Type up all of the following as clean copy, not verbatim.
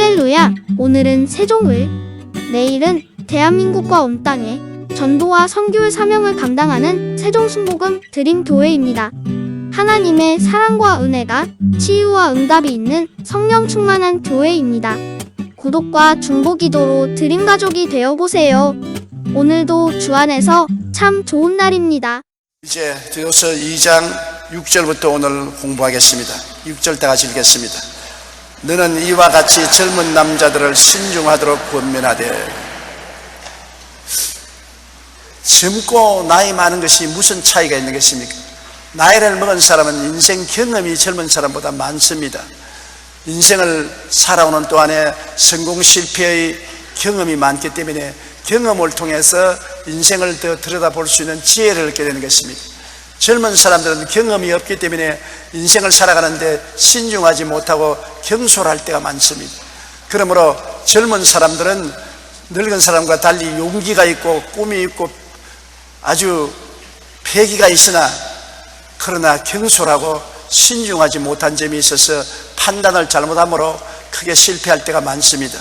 할렐루야! 오늘은 세종을, 내일은 대한민국과 온 땅에 전도와 선교의 사명을 감당하는 세종순복음 드림교회입니다. 하나님의 사랑과 은혜가 치유와 응답이 있는 성령 충만한 교회입니다. 구독과 중보기도로 드림가족이 되어보세요. 오늘도 주 안에서 참 좋은 날입니다. 이제 디도서 2장 6절부터 오늘 공부하겠습니다. 6절 다 같이 읽겠습니다. 너는 이와 같이 젊은 남자들을 신중하도록 권면하되. 젊고 나이 많은 것이 무슨 차이가 있는 것입니까? 나이를 먹은 사람은 인생 경험이 젊은 사람보다 많습니다. 인생을 살아오는 동안에 성공 실패의 경험이 많기 때문에 경험을 통해서 인생을 더 들여다볼 수 있는 지혜를 얻게 되는 것입니다. 젊은 사람들은 경험이 없기 때문에 인생을 살아가는데 신중하지 못하고 경솔할 때가 많습니다. 그러므로 젊은 사람들은 늙은 사람과 달리 용기가 있고 꿈이 있고 아주 패기가 있으나 그러나 경솔하고 신중하지 못한 점이 있어서 판단을 잘못함으로 크게 실패할 때가 많습니다.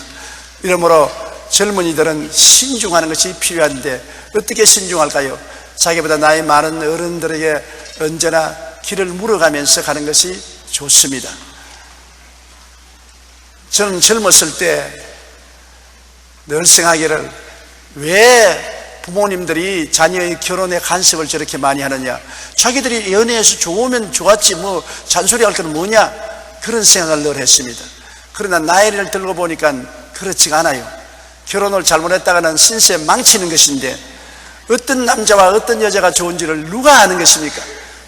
이러므로 젊은이들은 신중하는 것이 필요한데 어떻게 신중할까요? 자기보다 나이 많은 어른들에게 언제나 길을 물어가면서 가는 것이 좋습니다. 저는 젊었을 때 늘 생각하기를 왜 부모님들이 자녀의 결혼에 간섭을 저렇게 많이 하느냐, 자기들이 연애해서 좋으면 좋았지 뭐 잔소리할 건 뭐냐, 그런 생각을 늘 했습니다. 그러나 나이를 들고 보니까 그렇지가 않아요. 결혼을 잘못했다가는 신세 망치는 것인데 어떤 남자와 어떤 여자가 좋은지를 누가 아는 것입니까?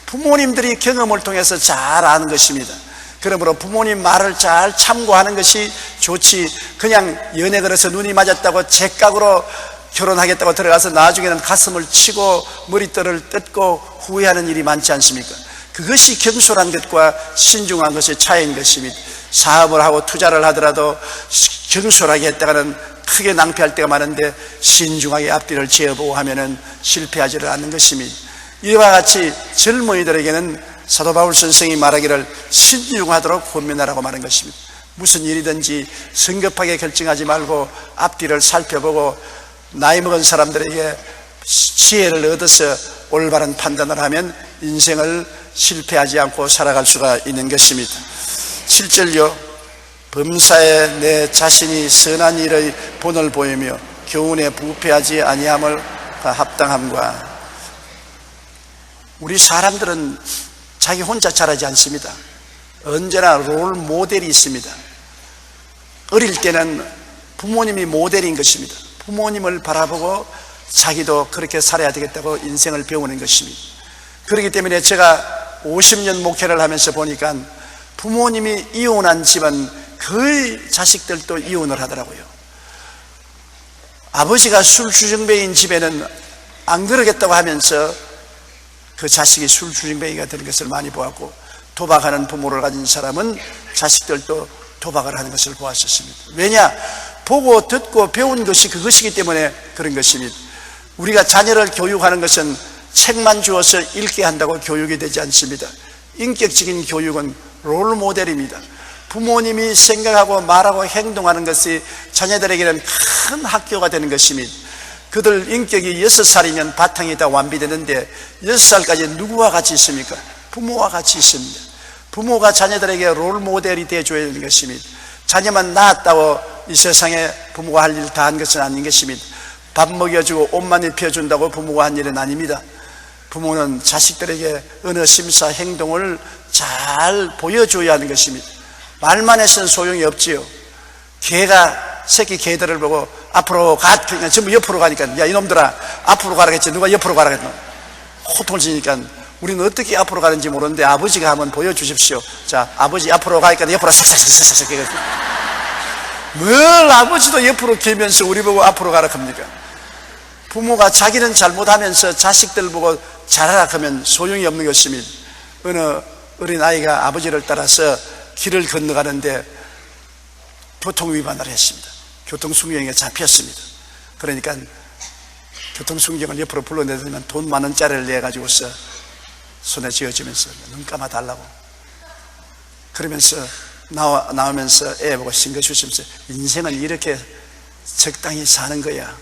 부모님들이 경험을 통해서 잘 아는 것입니다. 그러므로 부모님 말을 잘 참고하는 것이 좋지, 그냥 연애 걸어서 눈이 맞았다고 제각으로 결혼하겠다고 들어가서 나중에는 가슴을 치고 머리털을 뜯고 후회하는 일이 많지 않습니까? 그것이 경솔한 것과 신중한 것의 차이인 것입니다. 사업을 하고 투자를 하더라도 경솔하게 했다가는 크게 낭패할 때가 많은데 신중하게 앞뒤를 지어보고 하면은 실패하지를 않는 것입니다. 이와 같이 젊은이들에게는 사도 바울 선생이 말하기를 신중하도록 권면하라고 말한 것입니다. 무슨 일이든지 성급하게 결정하지 말고 앞뒤를 살펴보고 나이 먹은 사람들에게 지혜를 얻어서 올바른 판단을 하면 인생을 실패하지 않고 살아갈 수가 있는 것입니다. 7절요. 범사에 내 자신이 선한 일의 본을 보이며 교훈에 부패하지 아니함을 합당함과. 우리 사람들은 자기 혼자 잘하지 않습니다. 언제나 롤 모델이 있습니다. 어릴 때는 부모님이 모델인 것입니다. 부모님을 바라보고 자기도 그렇게 살아야 되겠다고 인생을 배우는 것입니다. 그렇기 때문에 제가 50년 목회를 하면서 보니까 부모님이 이혼한 집은 거의 자식들도 이혼을 하더라고요. 아버지가 술주정뱅이인 집에는 안 그러겠다고 하면서 그 자식이 술주정뱅이가 되는 것을 많이 보았고, 도박하는 부모를 가진 사람은 자식들도 도박을 하는 것을 보았었습니다. 왜냐? 보고 듣고 배운 것이 그것이기 때문에 그런 것입니다. 우리가 자녀를 교육하는 것은 책만 주어서 읽게 한다고 교육이 되지 않습니다. 인격적인 교육은 롤 모델입니다. 부모님이 생각하고 말하고 행동하는 것이 자녀들에게는 큰 학교가 되는 것입니다. 그들 인격이 6살이면 바탕이 다 완비되는데 6살까지 누구와 같이 있습니까? 부모와 같이 있습니다. 부모가 자녀들에게 롤 모델이 되어줘야 되는 것입니다. 자녀만 낳았다고 이 세상에 부모가 할 일 다 한 것은 아닌 것입니다. 밥 먹여주고 옷만 입혀준다고 부모가 한 일은 아닙니다. 부모는 자식들에게 언어, 심사, 행동을 잘 보여줘야 하는 것입니다. 말만 해서는 소용이 없지요. 개가 새끼 개들을 보고 앞으로 가, 그냥 전부 옆으로 가니까, 야 이놈들아 앞으로 가라겠지, 누가 옆으로 가라겠노, 호통을 치니까 우리는 어떻게 앞으로 가는지 모르는데 아버지가 한번 보여주십시오. 자, 아버지 앞으로 가니까 옆으로 싹싹싹싹 해가지고, 뭘 아버지도 옆으로 개면서 우리 보고 앞으로 가라 합니까? 부모가 자기는 잘못하면서 자식들 보고 잘하라 하면 소용이 없는 것입니다. 어느 어린아이가 아버지를 따라서 길을 건너가는데 교통위반을 했습니다. 교통순경에 잡혔습니다. 그러니까 교통순경을 옆으로 불러내더니만 돈 10,000원짜리를 내가지고서 손에 쥐어주면서 눈 감아 달라고, 그러면서 나오면서 애 보고 싱긋웃으면서 인생은 이렇게 적당히 사는 거야.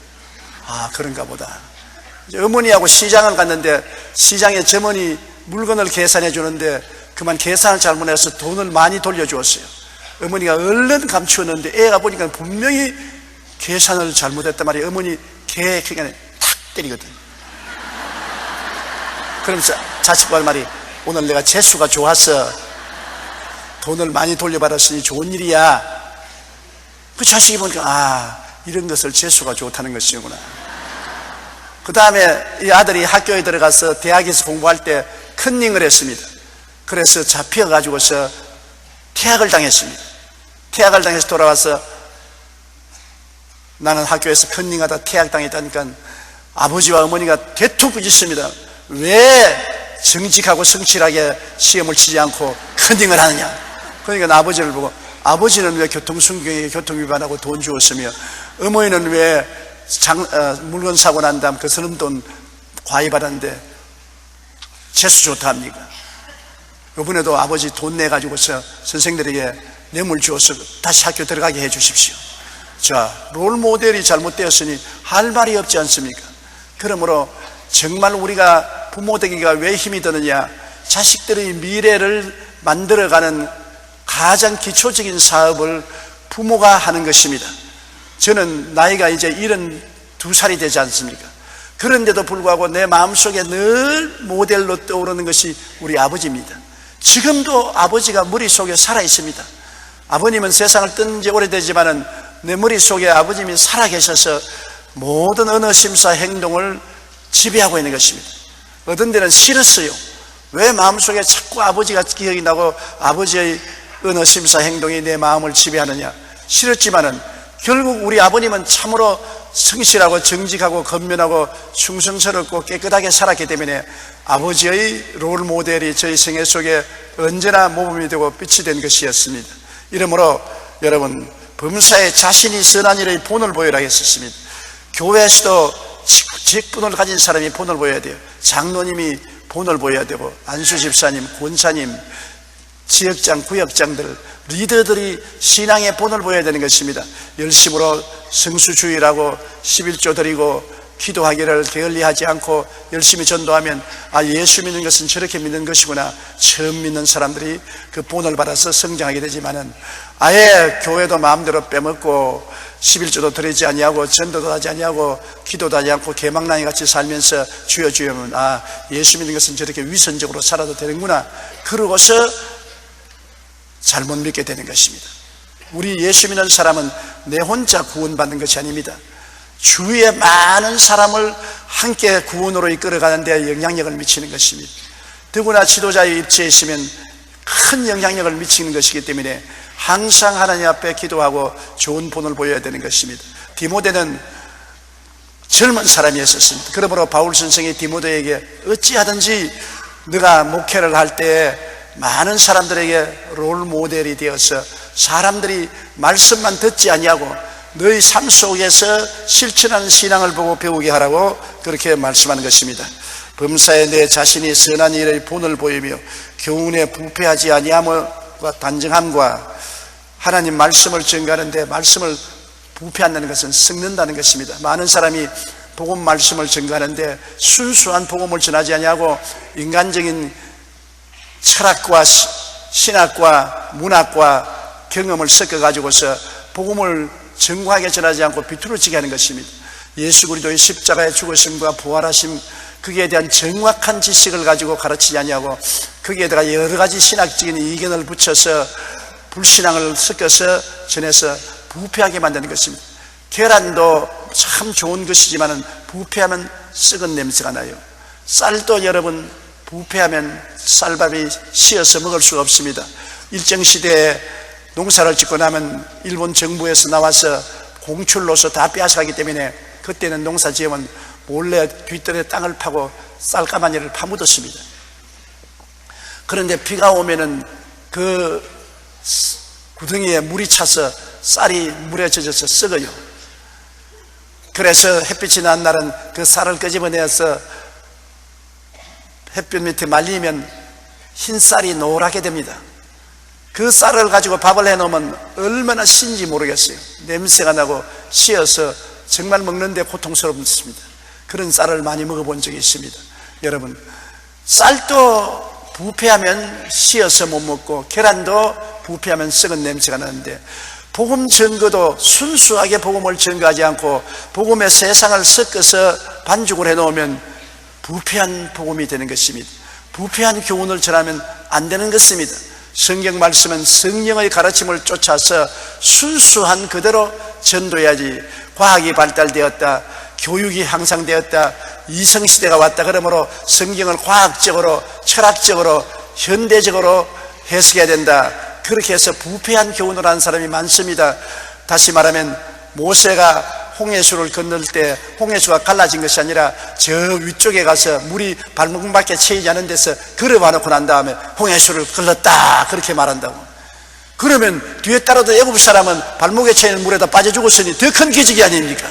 아, 그런가 보다. 이제 어머니하고 시장을 갔는데 시장에 점원이 물건을 계산해 주는데 그만 계산을 잘못해서 돈을 많이 돌려주었어요. 어머니가 얼른 감추었는데 애가 보니까 분명히 계산을 잘못했단 말이에요. 어머니 개 그냥 탁 때리거든. 그러면서 자식과 말이 오늘 내가 재수가 좋아서 돈을 많이 돌려받았으니 좋은 일이야. 그 자식이 보니까 아, 이런 것을 재수가 좋다는 것이구나. 그 다음에 이 아들이 학교에 들어가서 대학에서 공부할 때 컨닝을 했습니다. 그래서 잡혀가지고서 퇴학을 당했습니다. 퇴학을 당해서 돌아와서 나는 학교에서 컨닝하다 퇴학당했다니까 아버지와 어머니가 되토부짓습니다. 왜 정직하고 성실하게 시험을 치지 않고 컨닝을 하느냐. 그러니까 아버지를 보고 아버지는 왜 교통순경에 교통위반하고 돈 주었으며 어머니는 왜 물건 사고 난 다음 그 선음돈 과외받았는데 재수 좋다 합니까? 이번에도 아버지 돈 내가지고서 선생들에게 뇌물 주어서 다시 학교 들어가게 해 주십시오. 자, 롤 모델이 잘못되었으니 할 말이 없지 않습니까? 그러므로 정말 우리가 부모 되기가 왜 힘이 드느냐? 자식들의 미래를 만들어가는 가장 기초적인 사업을 부모가 하는 것입니다. 저는 나이가 이제 72살이 되지 않습니까? 그런데도 불구하고 내 마음속에 늘 모델로 떠오르는 것이 우리 아버지입니다. 지금도 아버지가 머릿속에 살아 있습니다. 아버님은 세상을 뜬 지 오래되지만은 내 머릿속에 아버님이 살아계셔서 모든 언어, 심사, 행동을 지배하고 있는 것입니다. 어떤 데는 싫었어요. 왜 마음속에 자꾸 아버지가 기억이 나고 아버지의 언어, 심사, 행동이 내 마음을 지배하느냐. 싫었지만은 결국 우리 아버님은 참으로 성실하고 정직하고 건면하고 충성스럽고 깨끗하게 살았기 때문에 아버지의 롤 모델이 저희 생애 속에 언제나 모범이 되고 빛이 된 것이었습니다. 이러므로 여러분, 범사에 자신이 선한 일의 본을 보여라 했었습니다. 교회에서도 직분을 가진 사람이 본을 보여야 돼요. 장로님이 본을 보여야 되고 안수 집사님, 권사님, 지역장, 구역장들, 리더들이 신앙의 본을 보여야 되는 것입니다. 열심으로 성수주의라고 11조 드리고 기도하기를 게을리하지 않고 열심히 전도하면 아, 예수 믿는 것은 저렇게 믿는 것이구나. 처음 믿는 사람들이 그 본을 받아서 성장하게 되지만은 아예 교회도 마음대로 빼먹고 11조도 드리지 아니하고 전도도 하지 아니하고 기도도 하지 않고 개망나니 같이 살면서 주여 주여 하면 아, 예수 믿는 것은 저렇게 위선적으로 살아도 되는구나. 그러고서 잘못 믿게 되는 것입니다. 우리 예수 믿는 사람은 내 혼자 구원받는 것이 아닙니다. 주위에 많은 사람을 함께 구원으로 이끌어가는 데 영향력을 미치는 것입니다. 더구나 지도자의 입지에 있으면 큰 영향력을 미치는 것이기 때문에 항상 하나님 앞에 기도하고 좋은 본을 보여야 되는 것입니다. 디모데는 젊은 사람이었습니다. 그러므로 바울 선생이 디모데에게 어찌하든지 네가 목회를 할 때 많은 사람들에게 롤 모델이 되어서 사람들이 말씀만 듣지 아니하고 너희 삶 속에서 실천하는 신앙을 보고 배우게 하라고 그렇게 말씀하는 것입니다. 범사에 내 자신이 선한 일의 본을 보이며 교훈에 부패하지 아니함과 단정함과 하나님 말씀을 전가하는데 말씀을 부패한다는 것은 썩는다는 것입니다. 많은 사람이 복음 말씀을 전가하는데 순수한 복음을 전하지 아니하고 인간적인 철학과 신학과 문학과 경험을 섞어가지고서 복음을 정확하게 전하지 않고 비뚤어지게 하는 것입니다. 예수 그리스도의 십자가의 죽으심과 부활하심, 거기에 대한 정확한 지식을 가지고 가르치지 아니하고 거기에다가 여러 가지 신학적인 이견을 붙여서 불신앙을 섞어서 전해서 부패하게 만드는 것입니다. 계란도 참 좋은 것이지만 부패하면 썩은 냄새가 나요. 쌀도 여러분 부패하면 쌀밥이 씌어서 먹을 수가 없습니다. 일정시대에 농사를 짓고 나면 일본 정부에서 나와서 공출로서 다 빼앗아가기 때문에 그때는 농사 지으면 몰래 뒷뜰에 땅을 파고 쌀가마니를 파묻었습니다. 그런데 비가 오면은 그 구덩이에 물이 차서 쌀이 물에 젖어서 썩어요. 그래서 햇빛이 난 날은 그 쌀을 끄집어내서 햇볕 밑에 말리면 흰 쌀이 노랗게 됩니다. 그 쌀을 가지고 밥을 해놓으면 얼마나 신지 모르겠어요. 냄새가 나고 씌어서 정말 먹는데 고통스럽습니다. 그런 쌀을 많이 먹어본 적이 있습니다. 여러분, 쌀도 부패하면 씌어서 못 먹고 계란도 부패하면 썩은 냄새가 나는데, 복음 증거도 순수하게 복음을 증거하지 않고 복음의 세상을 섞어서 반죽을 해놓으면 부패한 복음이 되는 것입니다. 부패한 교훈을 전하면 안 되는 것입니다. 성경 말씀은 성령의 가르침을 쫓아서 순수한 그대로 전도해야지. 과학이 발달되었다, 교육이 향상되었다, 이성시대가 왔다 그러므로 성경을 과학적으로, 철학적으로, 현대적으로 해석해야 된다, 그렇게 해서 부패한 교훈을 하는 사람이 많습니다. 다시 말하면 모세가 홍해수를 건널 때 홍해수가 갈라진 것이 아니라 저 위쪽에 가서 물이 발목밖에 채이지 않은 데서 걸어봐놓고 난 다음에 홍해수를 걸렀다 그렇게 말한다고. 그러면 뒤에 따라도 애굽 사람은 발목에 채이는 물에다 빠져 죽었으니 더 큰 기적이 아닙니까?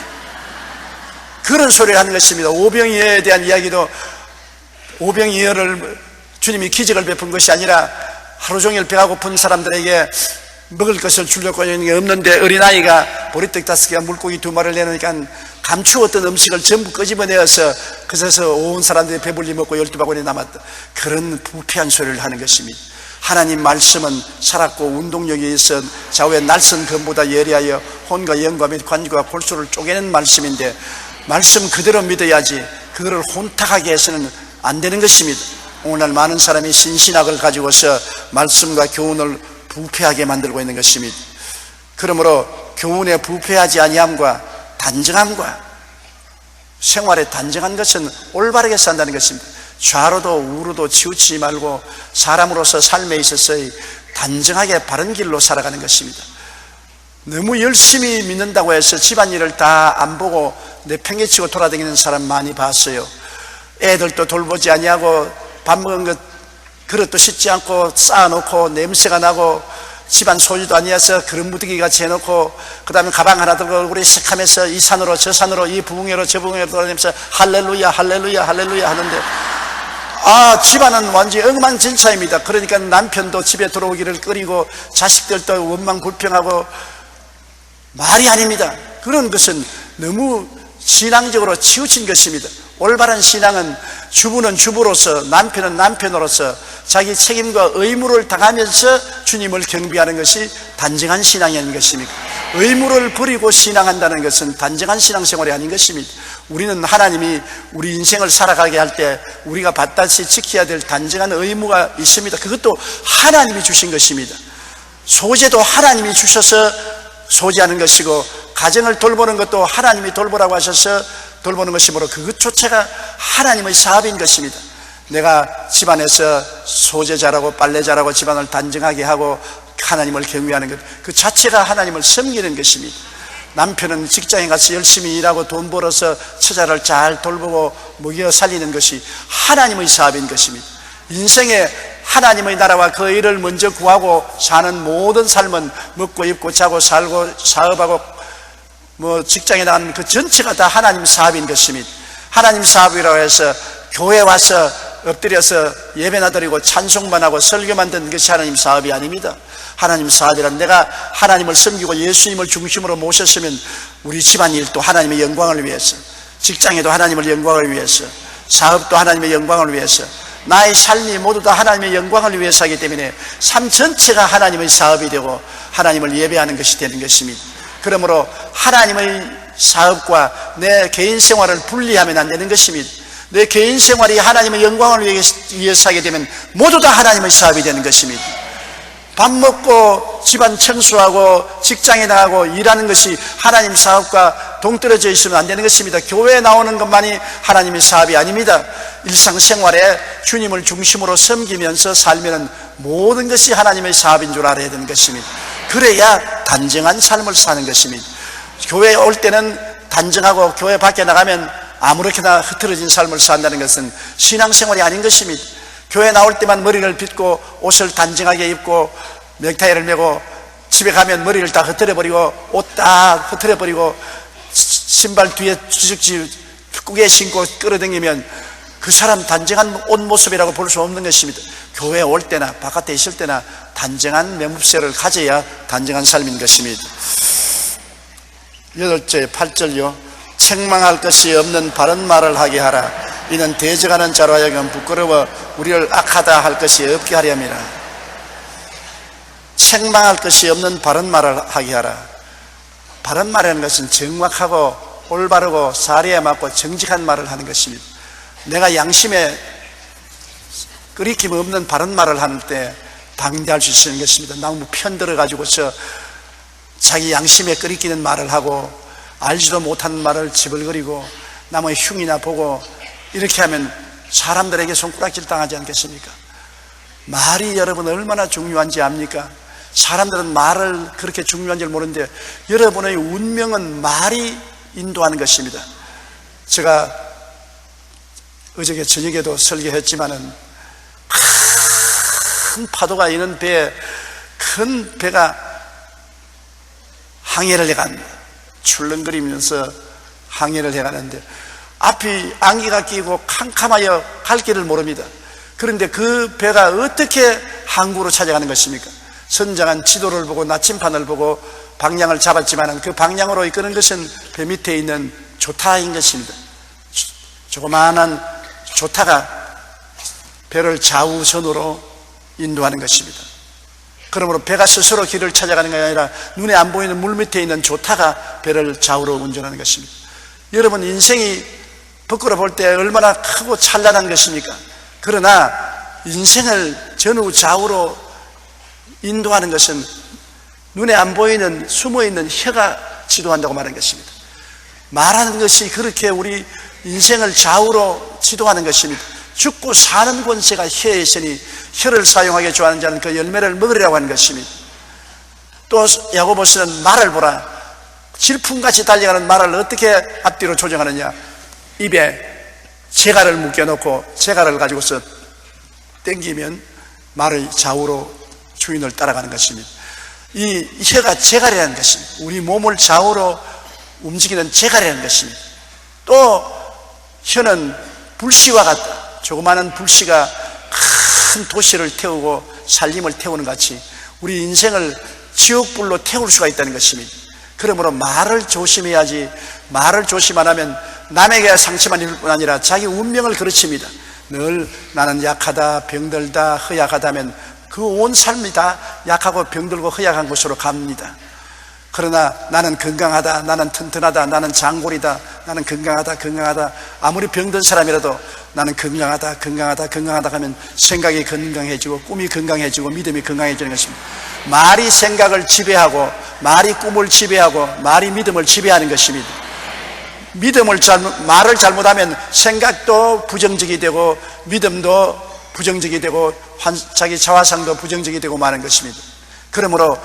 그런 소리를 하는 것입니다. 오병이어에 대한 이야기도 오병이어를 주님이 기적을 베푼 것이 아니라 하루 종일 배가 고픈 사람들에게 먹을 것을 주려고 하는 게 없는데 어린아이가 보리떡 5개와 물고기 2마리를 내놓으니까 감추었던 음식을 전부 끄집어내어서 그래서 온 사람들이 배불리 먹고 12바구니 남았다. 그런 부패한 소리를 하는 것입니다. 하나님 말씀은 살았고 운동력이 있어 좌우의 날선 검보다 예리하여 혼과 영과 및 관과 골수를 쪼개는 말씀인데, 말씀 그대로 믿어야지 그거를 혼탁하게 해서는 안 되는 것입니다. 오늘날 많은 사람이 신신학을 가지고서 말씀과 교훈을 부패하게 만들고 있는 것입니다. 그러므로 교훈에 부패하지 아니함과 단정함과 생활에 단정한 것은 올바르게 산다는 것입니다. 좌로도 우로도 치우치지 말고 사람으로서 삶에 있어서 단정하게 바른 길로 살아가는 것입니다. 너무 열심히 믿는다고 해서 집안일을 다 안 보고 내팽개치고 돌아다니는 사람 많이 봤어요. 애들도 돌보지 아니하고 밥 먹은 것 그릇도 씻지 않고 쌓아놓고 냄새가 나고 집안 소유도 아니어서 그릇 무더기 같이 해놓고 그 다음에 가방 하나 들고 얼굴이 쓱하면서 이 산으로 저 산으로 이 부흥회로 저 부흥회로 돌아다니면서 할렐루야 할렐루야 할렐루야 하는데, 집안은 완전히 엉망진창입니다. 그러니까 남편도 집에 들어오기를 꺼리고 자식들도 원망불평하고 말이 아닙니다. 그런 것은 너무 신앙적으로 치우친 것입니다. 올바른 신앙은 주부는 주부로서, 남편은 남편으로서 자기 책임과 의무를 다하면서 주님을 경배하는 것이 단정한 신앙이 아닌 것입니까? 의무를 버리고 신앙한다는 것은 단정한 신앙생활이 아닌 것입니다. 우리는 하나님이 우리 인생을 살아가게 할 때 우리가 받다시 지켜야 될 단정한 의무가 있습니다. 그것도 하나님이 주신 것입니다. 소재도 하나님이 주셔서 소지하는 것이고, 가정을 돌보는 것도 하나님이 돌보라고 하셔서 돌보는 것이므로 그것조차가 하나님의 사업인 것입니다. 내가 집안에서 소재 잘하고 빨래 잘하고 집안을 단정하게 하고 하나님을 경외하는 것, 그 자체가 하나님을 섬기는 것입니다. 남편은 직장에 가서 열심히 일하고 돈 벌어서 처자를 잘 돌보고 먹여 살리는 것이 하나님의 사업인 것입니다. 인생에 하나님의 나라와 그 일을 먼저 구하고 사는 모든 삶은 먹고 입고 자고 살고 사업하고 직장에 나가는 그 전체가 다 하나님 사업인 것입니다. 하나님 사업이라고 해서 교회 와서 엎드려서 예배나 드리고 찬송만 하고 설교만 듣는 것이 하나님 사업이 아닙니다. 하나님 사업이란 내가 하나님을 섬기고 예수님을 중심으로 모셨으면 우리 집안일도 하나님의 영광을 위해서, 직장에도 하나님의 영광을 위해서, 사업도 하나님의 영광을 위해서, 나의 삶이 모두 다 하나님의 영광을 위해서 하기 때문에 삶 전체가 하나님의 사업이 되고 하나님을 예배하는 것이 되는 것입니다. 그러므로 하나님의 사업과 내 개인 생활을 분리하면 안 되는 것입니다. 내 개인 생활이 하나님의 영광을 위해서 하게 되면 모두 다 하나님의 사업이 되는 것입니다. 밥 먹고 집안 청소하고 직장에 나가고 일하는 것이 하나님 사업과 동떨어져 있으면 안 되는 것입니다. 교회에 나오는 것만이 하나님의 사업이 아닙니다. 일상생활에 주님을 중심으로 섬기면서 살면 모든 것이 하나님의 사업인 줄 알아야 되는 것입니다. 그래야 단정한 삶을 사는 것입니다. 교회에 올 때는 단정하고 교회 밖에 나가면 아무렇게나 흐트러진 삶을 산다는 것은 신앙생활이 아닌 것입니다. 교회 나올 때만 머리를 빗고 옷을 단정하게 입고 넥타이를 메고 집에 가면 머리를 다 흐트려버리고 옷 다 흐트려버리고 신발 뒤에 주죽지 꾸게 신고 끌어당기면 그 사람 단정한 옷 모습이라고 볼 수 없는 것입니다. 교회에 올 때나 바깥에 있을 때나 단정한 매무새를 가져야 단정한 삶인 것입니다. 8절 8절요. 책망할 것이 없는 바른 말을 하게 하라. 이는 대적하는 자로 하여금 부끄러워 우리를 악하다 할 것이 없게 하려니라. 책망할 것이 없는 바른 말을 하게 하라. 바른 말이라는 것은 정확하고 올바르고 사리에 맞고 정직한 말을 하는 것입니다. 내가 양심에 끄리낌 없는 바른 말을 하는 때 방대할 수 있는 것입니다. 너무 편들어 가지고서 자기 양심에 끄리끼는 말을 하고 알지도 못하는 말을 지불거리고 남의 흉이나 보고 이렇게 하면 사람들에게 손가락질 당하지 않겠습니까? 말이 여러분 얼마나 중요한지 압니까? 사람들은 말을 그렇게 중요한지 모르는데 여러분의 운명은 말이 인도하는 것입니다. 제가 어저께 저녁에도 설교했지만은 큰 파도가 있는 배에 큰 배가 항해를 해갑니다. 출렁거리면서 항해를 해가는데 앞이 안개가 끼고 캄캄하여 갈 길을 모릅니다. 그런데 그 배가 어떻게 항구로 찾아가는 것입니까? 선장한 지도를 보고 나침판을 보고 방향을 잡았지만 그 방향으로 이끄는 것은 배 밑에 있는 조타인 것입니다. 조그마한 조타가 배를 좌우선으로 인도하는 것입니다. 그러므로 배가 스스로 길을 찾아가는 것이 아니라 눈에 안 보이는 물 밑에 있는 조타가 배를 좌우로 운전하는 것입니다. 여러분 인생이 밖으로 볼 때 얼마나 크고 찬란한 것입니까? 그러나 인생을 전후 좌우로 인도하는 것은 눈에 안 보이는 숨어있는 혀가 지도한다고 말하는 것입니다. 말하는 것이 그렇게 우리 인생을 좌우로 지도하는 것입니다. 죽고 사는 권세가 혀에 있으니 혀를 사용하게 좋아하는 자는 그 열매를 먹으리라고 하는 것입니다. 또 야고보서는 말을 보라. 질풍같이 달려가는 말을 어떻게 앞뒤로 조정하느냐. 입에 재갈을 묶여놓고 재갈을 가지고서 땡기면 말의 좌우로 주인을 따라가는 것입니다. 이 혀가 재갈이라는 것입니다. 우리 몸을 좌우로 움직이는 재갈이라는 것입니다. 또 혀는 불씨와 같다. 조그마한 불씨가 큰 도시를 태우고 살림을 태우는 같이 우리 인생을 지옥불로 태울 수가 있다는 것입니다. 그러므로 말을 조심해야지. 말을 조심 안 하면 남에게 상처만 입을 뿐 아니라 자기 운명을 그르칩니다. 늘 나는 약하다, 병들다, 허약하다면 그 온 삶이 다 약하고 병들고 허약한 곳으로 갑니다. 그러나 나는 건강하다, 나는 튼튼하다, 나는 장골이다, 나는 건강하다 아무리 병든 사람이라도 나는 건강하다 하면 생각이 건강해지고 꿈이 건강해지고 믿음이 건강해지는 것입니다. 말이 생각을 지배하고 말이 꿈을 지배하고 말이 믿음을 지배하는 것입니다. 말을 잘못하면 생각도 부정적이 되고 믿음도 부정적이 되고 자기 자화상도 부정적이 되고 마는 것입니다. 그러므로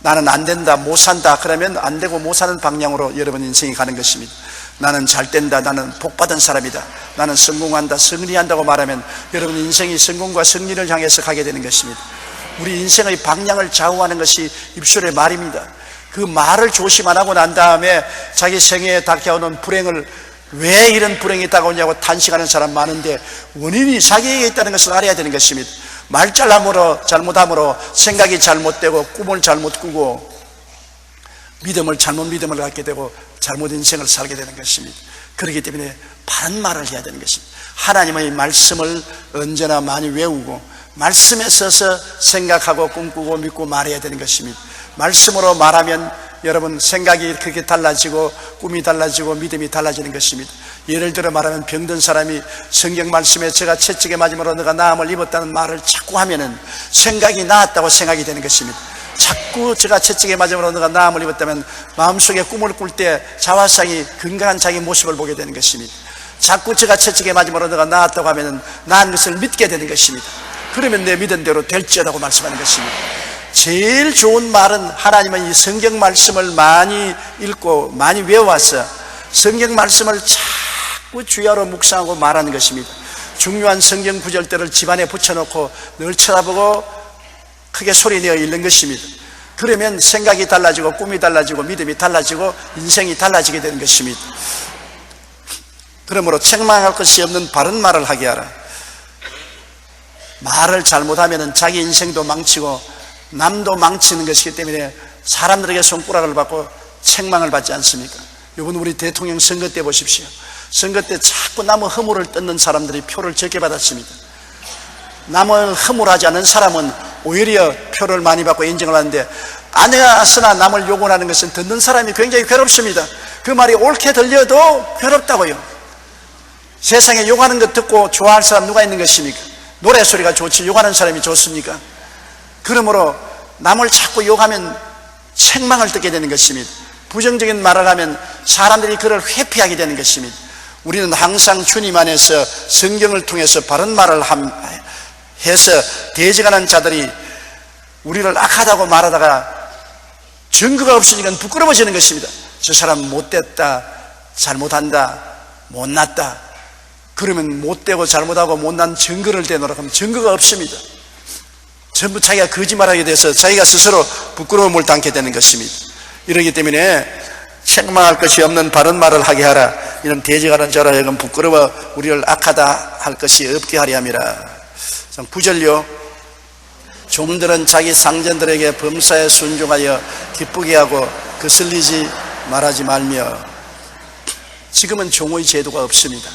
나는 안 된다, 못 산다 그러면 안 되고 못 사는 방향으로 여러분 인생이 가는 것입니다. 나는 잘 된다, 나는 복받은 사람이다, 나는 성공한다, 승리한다고 말하면 여러분 인생이 성공과 승리를 향해서 가게 되는 것입니다. 우리 인생의 방향을 좌우하는 것이 입술의 말입니다. 그 말을 조심 안 하고 난 다음에 자기 생애에 닥쳐오는 불행을 왜 이런 불행이 다가오냐고 탄식하는 사람 많은데 원인이 자기에게 있다는 것을 알아야 되는 것입니다. 잘못함으로 생각이 잘못되고 꿈을 잘못 꾸고 믿음을 갖게 되고 잘못 인생을 살게 되는 것입니다. 그렇기 때문에 바른 말을 해야 되는 것입니다. 하나님의 말씀을 언제나 많이 외우고 말씀에 서서 생각하고 꿈꾸고 믿고 말해야 되는 것입니다. 말씀으로 말하면 여러분 생각이 그렇게 달라지고 꿈이 달라지고 믿음이 달라지는 것입니다. 예를 들어 말하면 병든 사람이 성경 말씀에 제가 채찍에 맞음으로 너가 나음을 입었다는 말을 자꾸 하면은 생각이 나았다고 생각이 되는 것입니다. 자꾸 제가 채찍에 맞음으로 너가 나음을 입었다면 마음속에 꿈을 꿀 때 자화상이 건강한 자기 모습을 보게 되는 것입니다. 자꾸 제가 채찍에 맞음으로 너가 나았다고 하면은 나은 것을 믿게 되는 것입니다. 그러면 내 믿은 대로 될지어다고 말씀하는 것입니다. 제일 좋은 말은 하나님의 이 성경 말씀을 많이 읽고 많이 외워서 성경 말씀을 자꾸 주야로 묵상하고 말하는 것입니다. 중요한 성경 구절들을 집안에 붙여놓고 늘 쳐다보고 크게 소리내어 읽는 것입니다. 그러면 생각이 달라지고 꿈이 달라지고 믿음이 달라지고 인생이 달라지게 되는 것입니다. 그러므로 책망할 것이 없는 바른 말을 하게 하라. 말을 잘못하면 자기 인생도 망치고 남도 망치는 것이기 때문에 사람들에게 손가락을 받고 책망을 받지 않습니까? 이번 우리 대통령 선거 때 보십시오. 선거 때 자꾸 남의 허물을 뜯는 사람들이 표를 적게 받았습니다. 남을 허물하지 않은 사람은 오히려 표를 많이 받고 인정을 하는데, 아내가 쓰나 남을 욕을 하는 것은 듣는 사람이 굉장히 괴롭습니다. 그 말이 옳게 들려도 괴롭다고요. 세상에 욕하는 것 듣고 좋아할 사람 누가 있는 것입니까? 노래소리가 좋지 욕하는 사람이 좋습니까? 그러므로 남을 자꾸 욕하면 책망을 듣게 되는 것입니다. 부정적인 말을 하면 사람들이 그를 회피하게 되는 것입니다. 우리는 항상 주님 안에서 성경을 통해서 바른 말을 해서 대적하는 자들이 우리를 악하다고 말하다가 증거가 없으니까 부끄러워지는 것입니다. 저 사람 못됐다, 잘못한다, 못났다. 그러면 못되고 잘못하고 못난 증거를 대놓으라 하면 증거가 없습니다. 전부 자기가 거짓말하게 돼서 자기가 스스로 부끄러움을 당게 되는 것입니다. 이러기 때문에 책망할 것이 없는 바른 말을 하게 하라. 이런 대적하는 자로 하여금 부끄러워 우리를 악하다 할 것이 없게 하려 함이라. 9절요. 종들은 자기 상전들에게 범사에 순종하여 기쁘게 하고 거슬리지 말하지 말며. 지금은 종의 제도가 없습니다.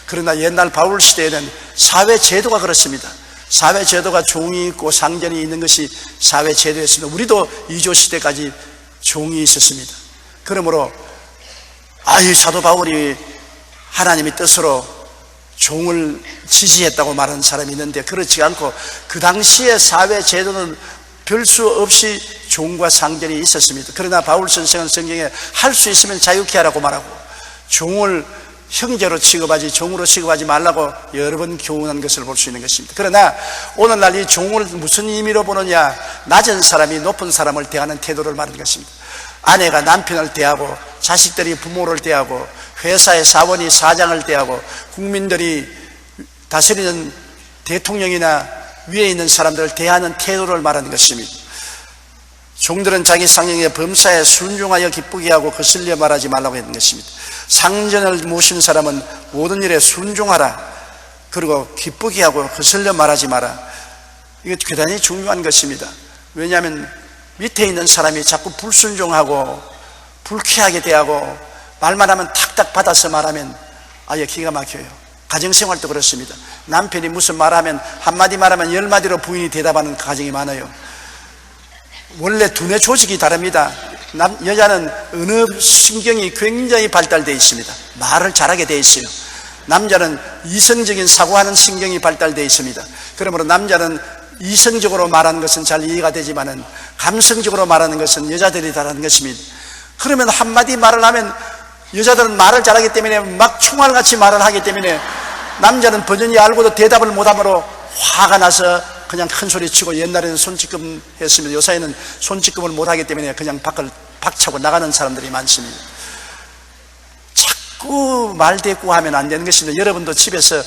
그러나 옛날 바울 시대에는 사회 제도가 그렇습니다. 사회 제도가 종이 있고 상전이 있는 것이 사회 제도였습니다. 우리도 이조 시대까지 종이 있었습니다. 그러므로 사도 바울이 하나님의 뜻으로 종을 지지했다고 말하는 사람이 있는데, 그렇지 않고 그 당시의 사회 제도는 별 수 없이 종과 상전이 있었습니다. 그러나 바울 선생은 성경에 할 수 있으면 자유케 하라고 말하고, 종을 형제로 취급하지 종으로 취급하지 말라고 여러 번 교훈한 것을 볼 수 있는 것입니다. 그러나 오늘날 이 종을 무슨 의미로 보느냐, 낮은 사람이 높은 사람을 대하는 태도를 말하는 것입니다. 아내가 남편을 대하고, 자식들이 부모를 대하고, 회사의 사원이 사장을 대하고, 국민들이 다스리는 대통령이나 위에 있는 사람들을 대하는 태도를 말하는 것입니다. 종들은 자기 상령의 범사에 순종하여 기쁘게 하고 거슬려 말하지 말라고 했는 것입니다. 상전을 모신 사람은 모든 일에 순종하라. 그리고 기쁘게 하고 거슬려 말하지 마라. 이게 대단히 중요한 것입니다. 왜냐하면 밑에 있는 사람이 자꾸 불순종하고 불쾌하게 대하고 말만 하면 탁탁 받아서 말하면 아예 기가 막혀요. 가정생활도 그렇습니다. 남편이 무슨 말하면 한마디 말하면 10마디로 부인이 대답하는 가정이 많아요. 원래 두뇌 조직이 다릅니다. 여자는 언어 신경이 굉장히 발달되어 있습니다. 말을 잘하게 되어 있어요. 남자는 이성적인 사고하는 신경이 발달되어 있습니다. 그러므로 남자는 이성적으로 말하는 것은 잘 이해가 되지만은 감성적으로 말하는 것은 여자들이 잘하는 것입니다. 그러면 한마디 말을 하면 여자들은 말을 잘하기 때문에 막 총알같이 말을 하기 때문에 남자는 버전이 알고도 대답을 못하므로 화가 나서 그냥 큰 소리 치고, 옛날에는 손찌끔 했습니다. 요새는 손찌끔을 못하기 때문에 그냥 밖을 박차고 나가는 사람들이 많습니다. 자꾸 말대꾸 하면 안 되는 것입니다. 여러분도 집에서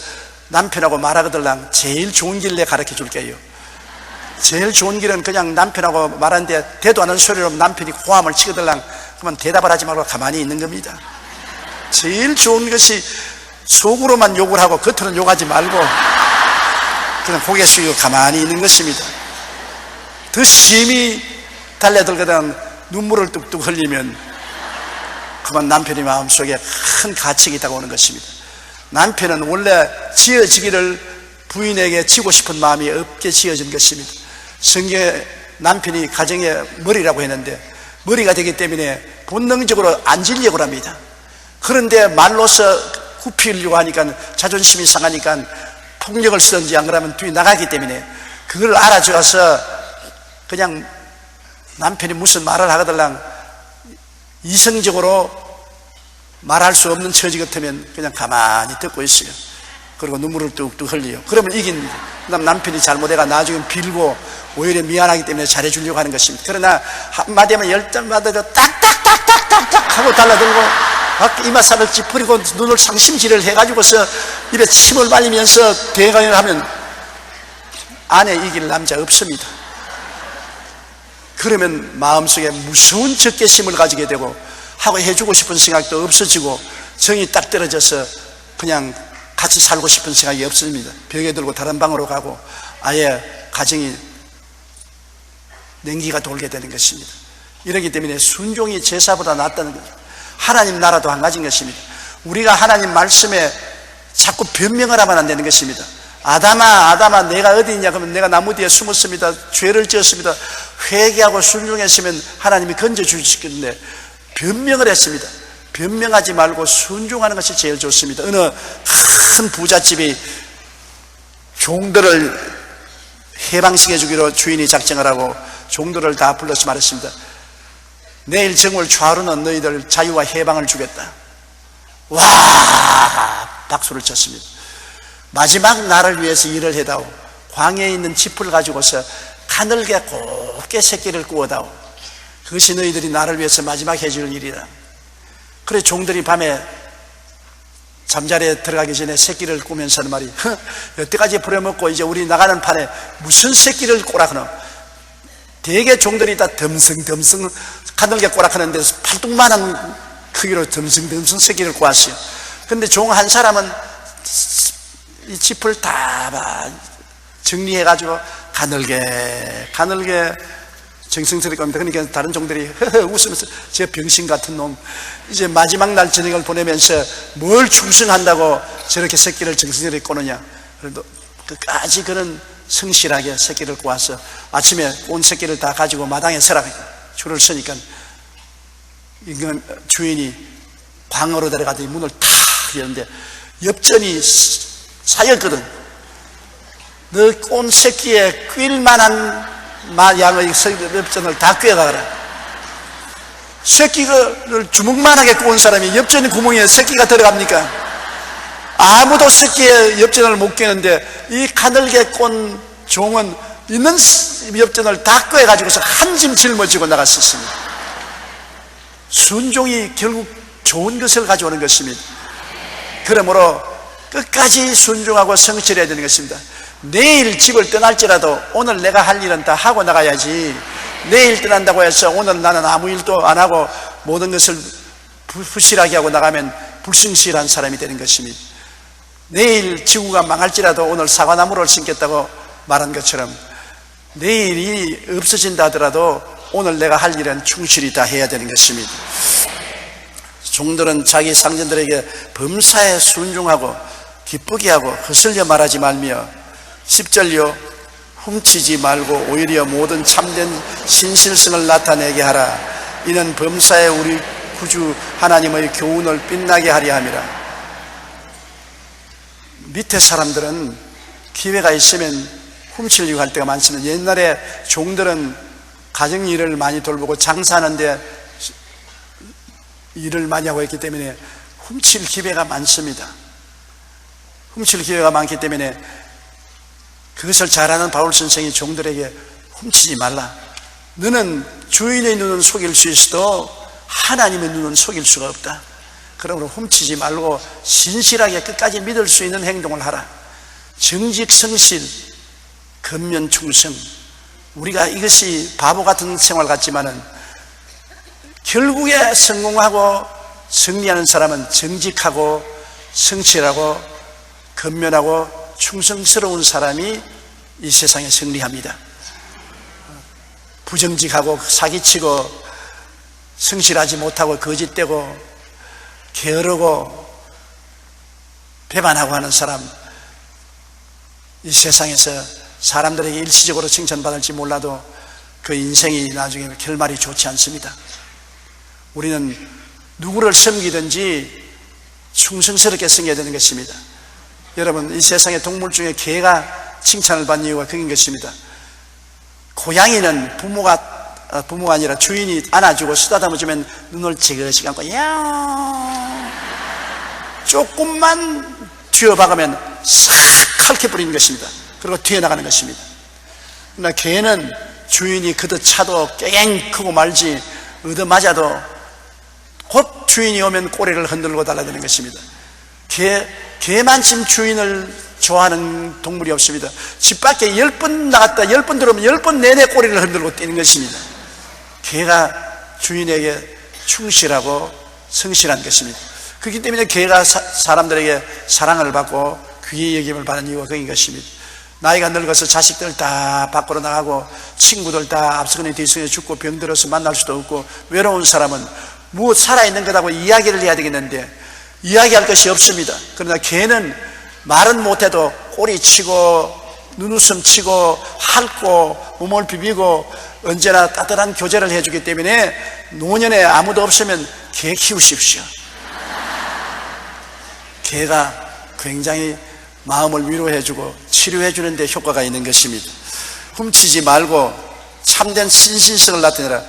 남편하고 말하거들랑 제일 좋은 길 내 가르쳐 줄게요. 제일 좋은 길은 그냥 남편하고 말하는데 대도 않은 소리로 남편이 고함을 치거들랑 그러면 대답을 하지 말고 가만히 있는 겁니다. 제일 좋은 것이 속으로만 욕을 하고 겉으로는 욕하지 말고 그냥 고개 숙이고 가만히 있는 것입니다. 더 심히 달려들거든 눈물을 뚝뚝 흘리면 그만 남편의 마음속에 큰 가책이 다가오는 것입니다. 남편은 원래 지어지기를 부인에게 지고 싶은 마음이 없게 지어진 것입니다. 성경에 남편이 가정의 머리라고 했는데 머리가 되기 때문에 본능적으로 안 지려고 합니다. 그런데 말로서 굽히려고 하니까 자존심이 상하니까 폭력을 쓰든지 안 그러면 뒤에 나가기 때문에 그걸 알아줘서 그냥 남편이 무슨 말을 하거들랑 이성적으로 말할 수 없는 처지 같으면 그냥 가만히 듣고 있어요. 그리고 눈물을 뚝뚝 흘려요. 그러면 이깁니다. 그다음 남편이 잘못해가 나중에 빌고 오히려 미안하기 때문에 잘해주려고 하는 것입니다. 그러나 한마디 하면 10잔마다 딱딱딱딱딱딱 하고 달라들고 이마살을 찌푸리고 눈을 상심질을 해가지고서 입에 침을 말리면서 대강을 하면 아내 이길 남자 없습니다. 그러면 마음속에 무서운 적개심을 가지게 되고 하고 해주고 싶은 생각도 없어지고 정이 딱 떨어져서 그냥 같이 살고 싶은 생각이 없습니다. 벽에 들고 다른 방으로 가고 아예 가정이 냉기가 돌게 되는 것입니다. 이렇기 때문에 순종이 제사보다 낫다는 거죠. 하나님 나라도 한 가지인 것입니다. 우리가 하나님 말씀에 자꾸 변명을 하면 안 되는 것입니다. 아담아 내가 어디 있냐 그러면 내가 나무 뒤에 숨었습니다. 죄를 지었습니다. 회개하고 순종했으면 하나님이 건져주시겠는데 변명을 했습니다. 변명하지 말고 순종하는 것이 제일 좋습니다. 어느 큰 부잣집이 종들을 해방시켜 주기로 주인이 작정을 하고 종들을 다 불러서 말했습니다. 내일 정월 좌우는 너희들 자유와 해방을 주겠다. 와, 박수를 쳤습니다. 마지막 날을 위해서 일을 해다오. 광야에 있는 짚을 가지고서 가늘게 곱게 새끼를 구워다오. 그것이 너희들이 나를 위해서 마지막 해줄 일이다. 그래 종들이 밤에 잠자리에 들어가기 전에 새끼를 꾸면서 말이 여태까지 부려먹고 이제 우리 나가는 판에 무슨 새끼를 꼬라하노. 대개 종들이 다 덤승 가늘게 꼬락하는데 팔뚝만한 크기로 덤승 새끼를 꼬았어요. 근데 종 한 사람은 이 짚을 다 정리해가지고 가늘게 정성스럽게 합니다. 그러니까 다른 종들이 웃으면서 저 병신 같은 놈 이제 마지막 날 저녁을 보내면서 뭘 충성한다고 저렇게 새끼를 정성스럽게 꼬느냐. 그래도 끝까지 그런 성실하게 새끼를 꼬아서 아침에 온 새끼를 다 가지고 마당에 서라 줄을 서니까 인간 주인이 방으로 들어가더니 문을 탁 여는데 엽전이 사였거든. 너 꼰 새끼에 낄만한 양의 엽전을 다 꿰가라. 새끼를 주먹만하게 꼰 사람이 엽전 구멍에 새끼가 들어갑니까? 아무도 새끼의 엽전을 못 꿰는데 이 가늘게 꼰 종은 있는 엽전을 다 꿰가지고서 한 짐 짊어지고 나갔었습니다. 순종이 결국 좋은 것을 가져오는 것입니다. 그러므로 끝까지 순종하고 성실해야 되는 것입니다. 내일 집을 떠날지라도 오늘 내가 할 일은 다 하고 나가야지. 내일 떠난다고 해서 오늘 나는 아무 일도 안 하고 모든 것을 부실하게 하고 나가면 불성실한 사람이 되는 것입니다. 내일 지구가 망할지라도 오늘 사과나무를 심겠다고 말한 것처럼 내일이 없어진다 하더라도 오늘 내가 할 일은 충실히 다 해야 되는 것입니다. 종들은 자기 상전들에게 범사에 순종하고 기쁘게 하고 거슬려 말하지 말며 10절요 훔치지 말고 오히려 모든 참된 신실성을 나타내게 하라. 이는 범사에 우리 구주 하나님의 교훈을 빛나게 하려 함이라. 밑에 사람들은 기회가 있으면 훔치려고 할 때가 많습니다. 옛날에 종들은 가정일을 많이 돌보고 장사하는데 일을 많이 하고 있기 때문에 훔칠 기회가 많습니다. 훔칠 기회가 많기 때문에 그것을 잘하는 바울 선생이 종들에게 훔치지 말라. 너는 주인의 눈은 속일 수 있어도 하나님의 눈은 속일 수가 없다. 그러므로 훔치지 말고 신실하게 끝까지 믿을 수 있는 행동을 하라. 정직, 성실, 근면, 충성. 우리가 이것이 바보 같은 생활 같지만은 결국에 성공하고 승리하는 사람은 정직하고 성실하고 근면하고 충성스러운 사람이 이 세상에 승리합니다. 부정직하고 사기치고 성실하지 못하고 거짓되고 게으르고 배반하고 하는 사람, 이 세상에서 사람들에게 일시적으로 칭찬받을지 몰라도 그 인생이 나중에 결말이 좋지 않습니다. 우리는 누구를 섬기든지 충성스럽게 섬겨야 되는 것입니다. 여러분, 이 세상의 동물 중에 개가 칭찬을 받는 이유가 그인 것입니다. 고양이는 부모가 아니라 주인이 안아주고 쓰다듬어주면 눈을 지그시 감고 야옹 조금만 뒤어박으면 싹 핥게 뿌리는 것입니다. 그리고 뒤에 나가는 것입니다. 그러나 개는 주인이 그도 차도 깽 크고 말지 얻어맞아도 곧 주인이 오면 꼬리를 흔들고 달라드는 것입니다. 개만큼 주인을 좋아하는 동물이 없습니다. 집 밖에 10번 나갔다 10번 들어오면 10번 내내 꼬리를 흔들고 뛰는 것입니다. 개가 주인에게 충실하고 성실한 것입니다. 그렇기 때문에 교회가 사람들에게 사랑을 받고 귀히 여김을 받는 이유가 그인 것입니다. 나이가 늙어서 자식들 다 밖으로 나가고 친구들 다 앞서거니 뒤서거니 죽고 병들어서 만날 수도 없고 외로운 사람은 뭐 살아있는 것하고 이야기를 해야 되겠는데 이야기할 것이 없습니다. 그러나 걔는 말은 못해도 꼬리치고 눈웃음 치고 핥고 몸을 비비고 언제나 따뜻한 교제를 해주기 때문에 노년에 아무도 없으면 개 키우십시오. 개가 굉장히 마음을 위로해주고 치료해주는 데 효과가 있는 것입니다. 훔치지 말고 참된 신실성을 나타내라.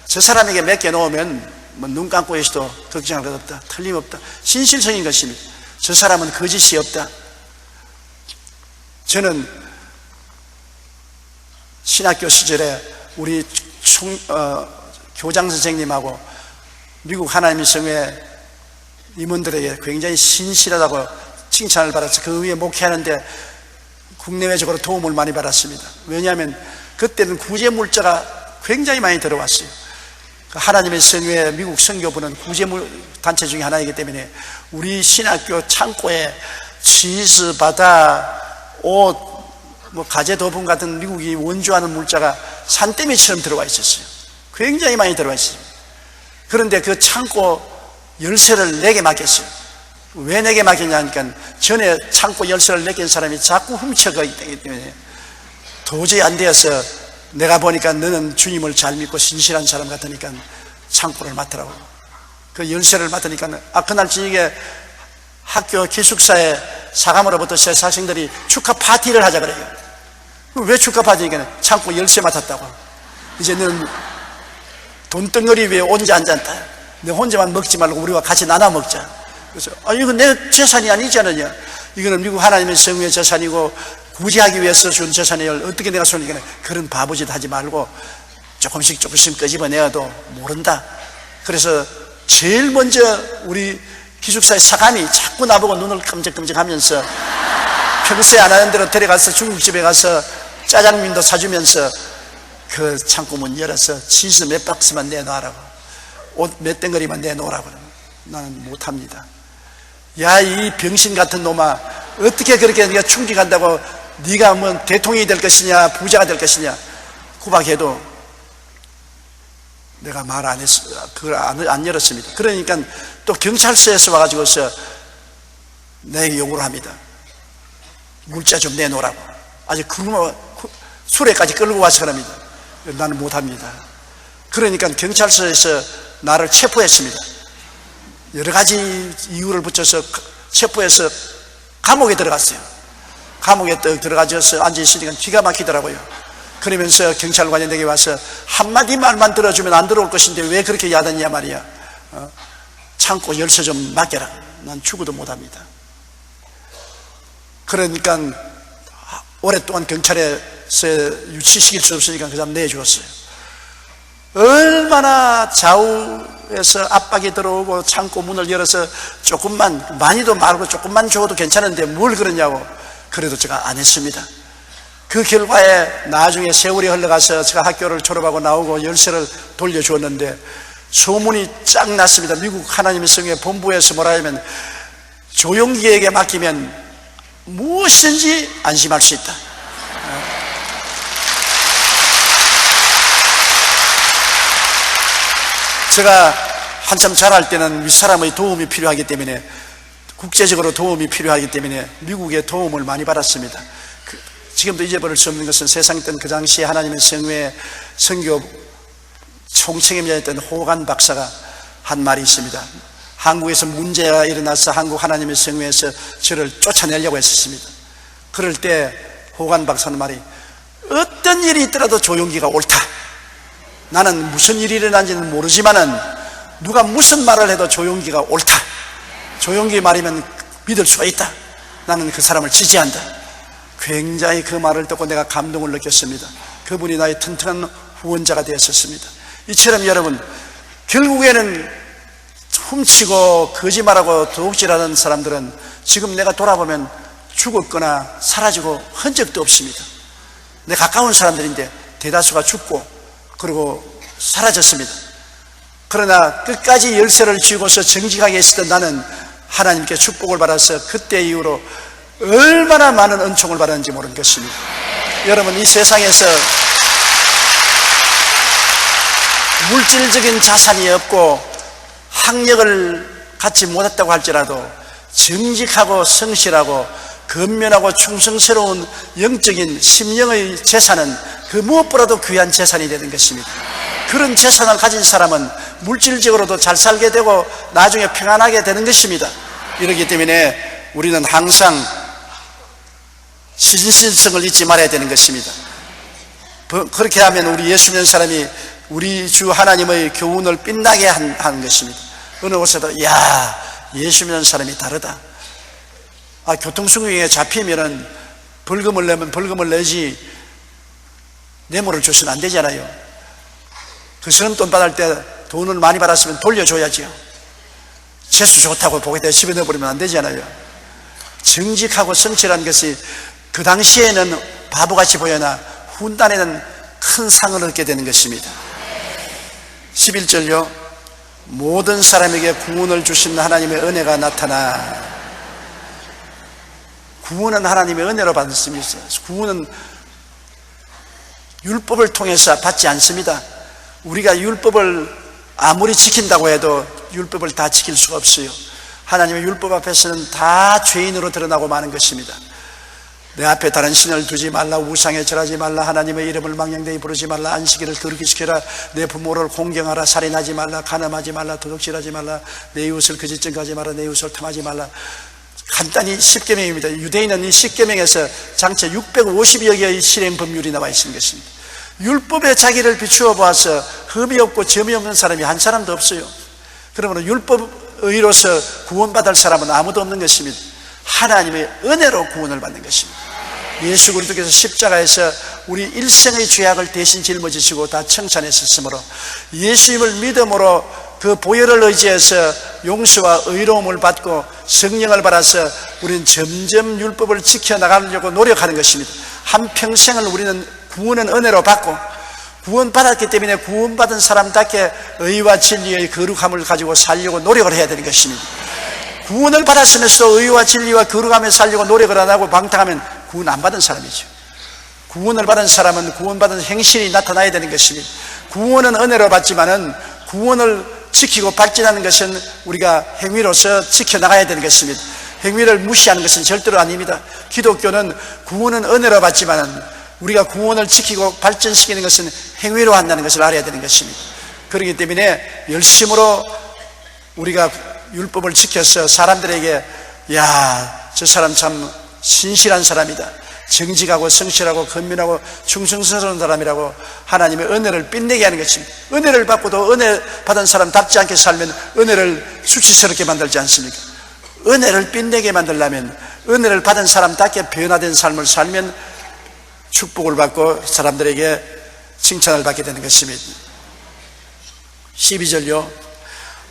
저 사람에게 맡겨 놓으면 뭐 눈 감고 계셔도 걱정할 것 없다, 틀림없다. 신실성인 것입니다. 저 사람은 거짓이 없다. 저는 신학교 시절에 우리 교장 선생님하고 미국 하나님의 성회 임원들에게 굉장히 신실하다고 칭찬을 받았어요. 그 위에 목회하는데 국내외적으로 도움을 많이 받았습니다. 왜냐하면 그때는 구제물자가 굉장히 많이 들어왔어요. 하나님의 성회 미국 선교부는 구제물 단체 중에 하나이기 때문에 우리 신학교 창고에 치즈, 바다, 옷, 뭐 가재도분 같은 미국이 원주하는 물자가 산더미처럼 들어와 있었어요. 굉장히 많이 들어와 있어요. 그런데 그 창고 열쇠를 내게 맡겼어요. 왜 내게 맡겼냐니까 전에 창고 열쇠를 내긴 사람이 자꾸 훔쳐가기 때문에 도저히 안 되어서 내가 보니까 너는 주님을 잘 믿고 신실한 사람 같으니까 창고를 맡으라고. 그 열쇠를 맡으니까 그날 저녁에 학교 기숙사에 사감으로부터 새 학생들이 축하 파티를 하자 그래요. 왜 축하 파티니까 창고 열쇠 맡았다고. 이제 너는 돈덩어리 위에 혼자 앉았다. 너 혼자만 먹지 말고 우리와 같이 나눠 먹자. 그래서 이건 내 재산이 아니지 않느냐. 이거는 미국 하나님의 성회의 재산이고 구제하기 위해서 준 재산을 어떻게 내가 손이니까 그런 바보짓 하지 말고 조금씩 끄집어내어도 모른다. 그래서 제일 먼저 우리 기숙사의 사감이 자꾸 나보고 눈을 깜짝깜짝 하면서 평소에 안 하는 대로 데려가서 중국집에 가서 짜장면도 사주면서 그 창고문 열어서 치즈 몇 박스만 내놓으라고, 옷 몇 덩어리만 내놓으라고. 나는 못합니다. 야, 이 병신 같은 놈아, 어떻게 그렇게 네가 충직한다고 네가 뭐 대통령이 될 것이냐 부자가 될 것이냐 구박해도 내가 말 안 했어. 그걸 안 열었습니다. 그러니까 또 경찰서에서 와가지고서 내게 요구를 합니다. 물자 좀 내놓으라고. 아주 수레까지 끌고 와서 그럽니다. 나는 못합니다. 그러니까 경찰서에서 나를 체포했습니다. 여러 가지 이유를 붙여서 체포해서 감옥에 들어갔어요. 감옥에 들어가서 앉아있으니까 기가 막히더라고요. 그러면서 경찰관이 내게 와서 한마디 말만 들어주면 안 들어올 것인데 왜 그렇게 야단이야 말이야. 창고 열쇠 좀 맡겨라. 난 죽어도 못합니다. 그러니까 오랫동안 경찰에서 유치시킬 수 없으니까 그 사람 내주었어요. 얼마나 좌우에서 압박이 들어오고 창고 문을 열어서 조금만, 많이도 말고 조금만 줘도 괜찮은데 뭘 그러냐고. 그래도 제가 안 했습니다. 그 결과에 나중에 세월이 흘러가서 제가 학교를 졸업하고 나오고 열쇠를 돌려주었는데 소문이 쫙 났습니다. 미국 하나님의 성회 본부에서 뭐라 하면 조용기에게 맡기면 무엇이든지 안심할 수 있다. 제가 한참 자랄 때는 윗사람의 도움이 필요하기 때문에, 국제적으로 도움이 필요하기 때문에 미국의 도움을 많이 받았습니다. 지금도 잊어버릴 수 없는 것은 세상 땐 그 당시에 하나님의 성회 선교 총책임자였던 호간 박사가 한 말이 있습니다. 한국에서 문제가 일어나서 한국 하나님의 성회에서 저를 쫓아내려고 했었습니다. 그럴 때 호간 박사는 말이, 어떤 일이 있더라도 조용기가 옳다. 나는 무슨 일이 일어난지는 모르지만은 누가 무슨 말을 해도 조용기가 옳다. 조용기 말이면 믿을 수가 있다. 나는 그 사람을 지지한다. 굉장히 그 말을 듣고 내가 감동을 느꼈습니다. 그분이 나의 튼튼한 후원자가 되었었습니다. 이처럼 여러분, 결국에는 훔치고 거짓말하고 도둑질하는 사람들은 지금 내가 돌아보면 죽었거나 사라지고 흔적도 없습니다. 내 가까운 사람들인데 대다수가 죽고 그리고 사라졌습니다. 그러나 끝까지 열쇠를 쥐고서 정직하게 있었던 나는 하나님께 축복을 받아서 그때 이후로 얼마나 많은 은총을 받았는지 모르는 것입니다. 여러분, 이 세상에서 물질적인 자산이 없고 학력을 갖지 못했다고 할지라도 정직하고 성실하고 근면하고 충성스러운 영적인 심령의 재산은 그 무엇보다도 귀한 재산이 되는 것입니다. 그런 재산을 가진 사람은 물질적으로도 잘 살게 되고 나중에 평안하게 되는 것입니다. 이렇기 때문에 우리는 항상 신실성을 잊지 말아야 되는 것입니다. 그렇게 하면 우리 예수 믿는 사람이 우리 주 하나님의 교훈을 빛나게 하는 것입니다. 어느 곳에도 야, 예수 믿는 사람이 다르다. 교통수경에 잡히면은 벌금을 내면 벌금을 내지 뇌물을 줘서는 안 되잖아요. 그 사람 돈 받을 때 돈을 많이 받았으면 돌려줘야지요. 재수 좋다고 보게돼 집에 넣어버리면 안 되잖아요. 정직하고 성실한 것이 그 당시에는 바보같이 보여나 훗날에는 큰 상을 얻게 되는 것입니다. 11절요. 모든 사람에게 구원을 주신 하나님의 은혜가 나타나. 구원은 하나님의 은혜로 받습니다. 구원은 율법을 통해서 받지 않습니다. 우리가 율법을 아무리 지킨다고 해도 율법을 다 지킬 수가 없어요. 하나님의 율법 앞에서는 다 죄인으로 드러나고 마는 것입니다. 내 앞에 다른 신을 두지 말라, 우상에 절하지 말라, 하나님의 이름을 망령되이 부르지 말라, 안식일을 거룩히 지켜라, 내 부모를 공경하라, 살인하지 말라, 간음하지 말라, 도둑질하지 말라, 내 이웃을 거짓 증거하지 말라, 내 이웃을 탐하지 말라. 간단히 10계명입니다. 유대인은 이 10계명에서 장체 650여 개의 실행 법률이 나와 있는 것입니다. 율법에 자기를 비추어 보아서 흠이 없고 점이 없는 사람이 한 사람도 없어요. 그러므로 율법의로서 구원받을 사람은 아무도 없는 것입니다. 하나님의 은혜로 구원을 받는 것입니다. 예수 그리스도께서 십자가에서 우리 일생의 죄악을 대신 짊어지시고 다 청산하셨으므로 예수님을 믿음으로 그 보혈을 의지해서 용서와 의로움을 받고 성령을 받아서 우리는 점점 율법을 지켜나가려고 노력하는 것입니다. 한평생을 우리는 구원은 은혜로 받고 구원받았기 때문에 구원받은 사람답게 의와 진리의 거룩함을 가지고 살려고 노력을 해야 되는 것입니다. 구원을 받았으면서도 의와 진리와 거룩함에 살려고 노력을 안 하고 방탕하면 구원 안 받은 사람이죠. 구원을 받은 사람은 구원받은 행실이 나타나야 되는 것입니다. 구원은 은혜로 받지만은 구원을 지키고 발전하는 것은 우리가 행위로서 지켜나가야 되는 것입니다. 행위를 무시하는 것은 절대로 아닙니다. 기독교는 구원은 은혜로 받지만은 우리가 구원을 지키고 발전시키는 것은 행위로 한다는 것을 알아야 되는 것입니다. 그렇기 때문에 열심으로 우리가 율법을 지켜서 사람들에게 야, 저 사람 참 신실한 사람이다, 정직하고 성실하고 근면하고 충성스러운 사람이라고 하나님의 은혜를 빛내게 하는 것입니다. 은혜를 받고도 은혜 받은 사람답지 않게 살면 은혜를 수치스럽게 만들지 않습니까? 은혜를 빛내게 만들려면 은혜를 받은 사람답게 변화된 삶을 살면 축복을 받고 사람들에게 칭찬을 받게 되는 것입니다. 12절요.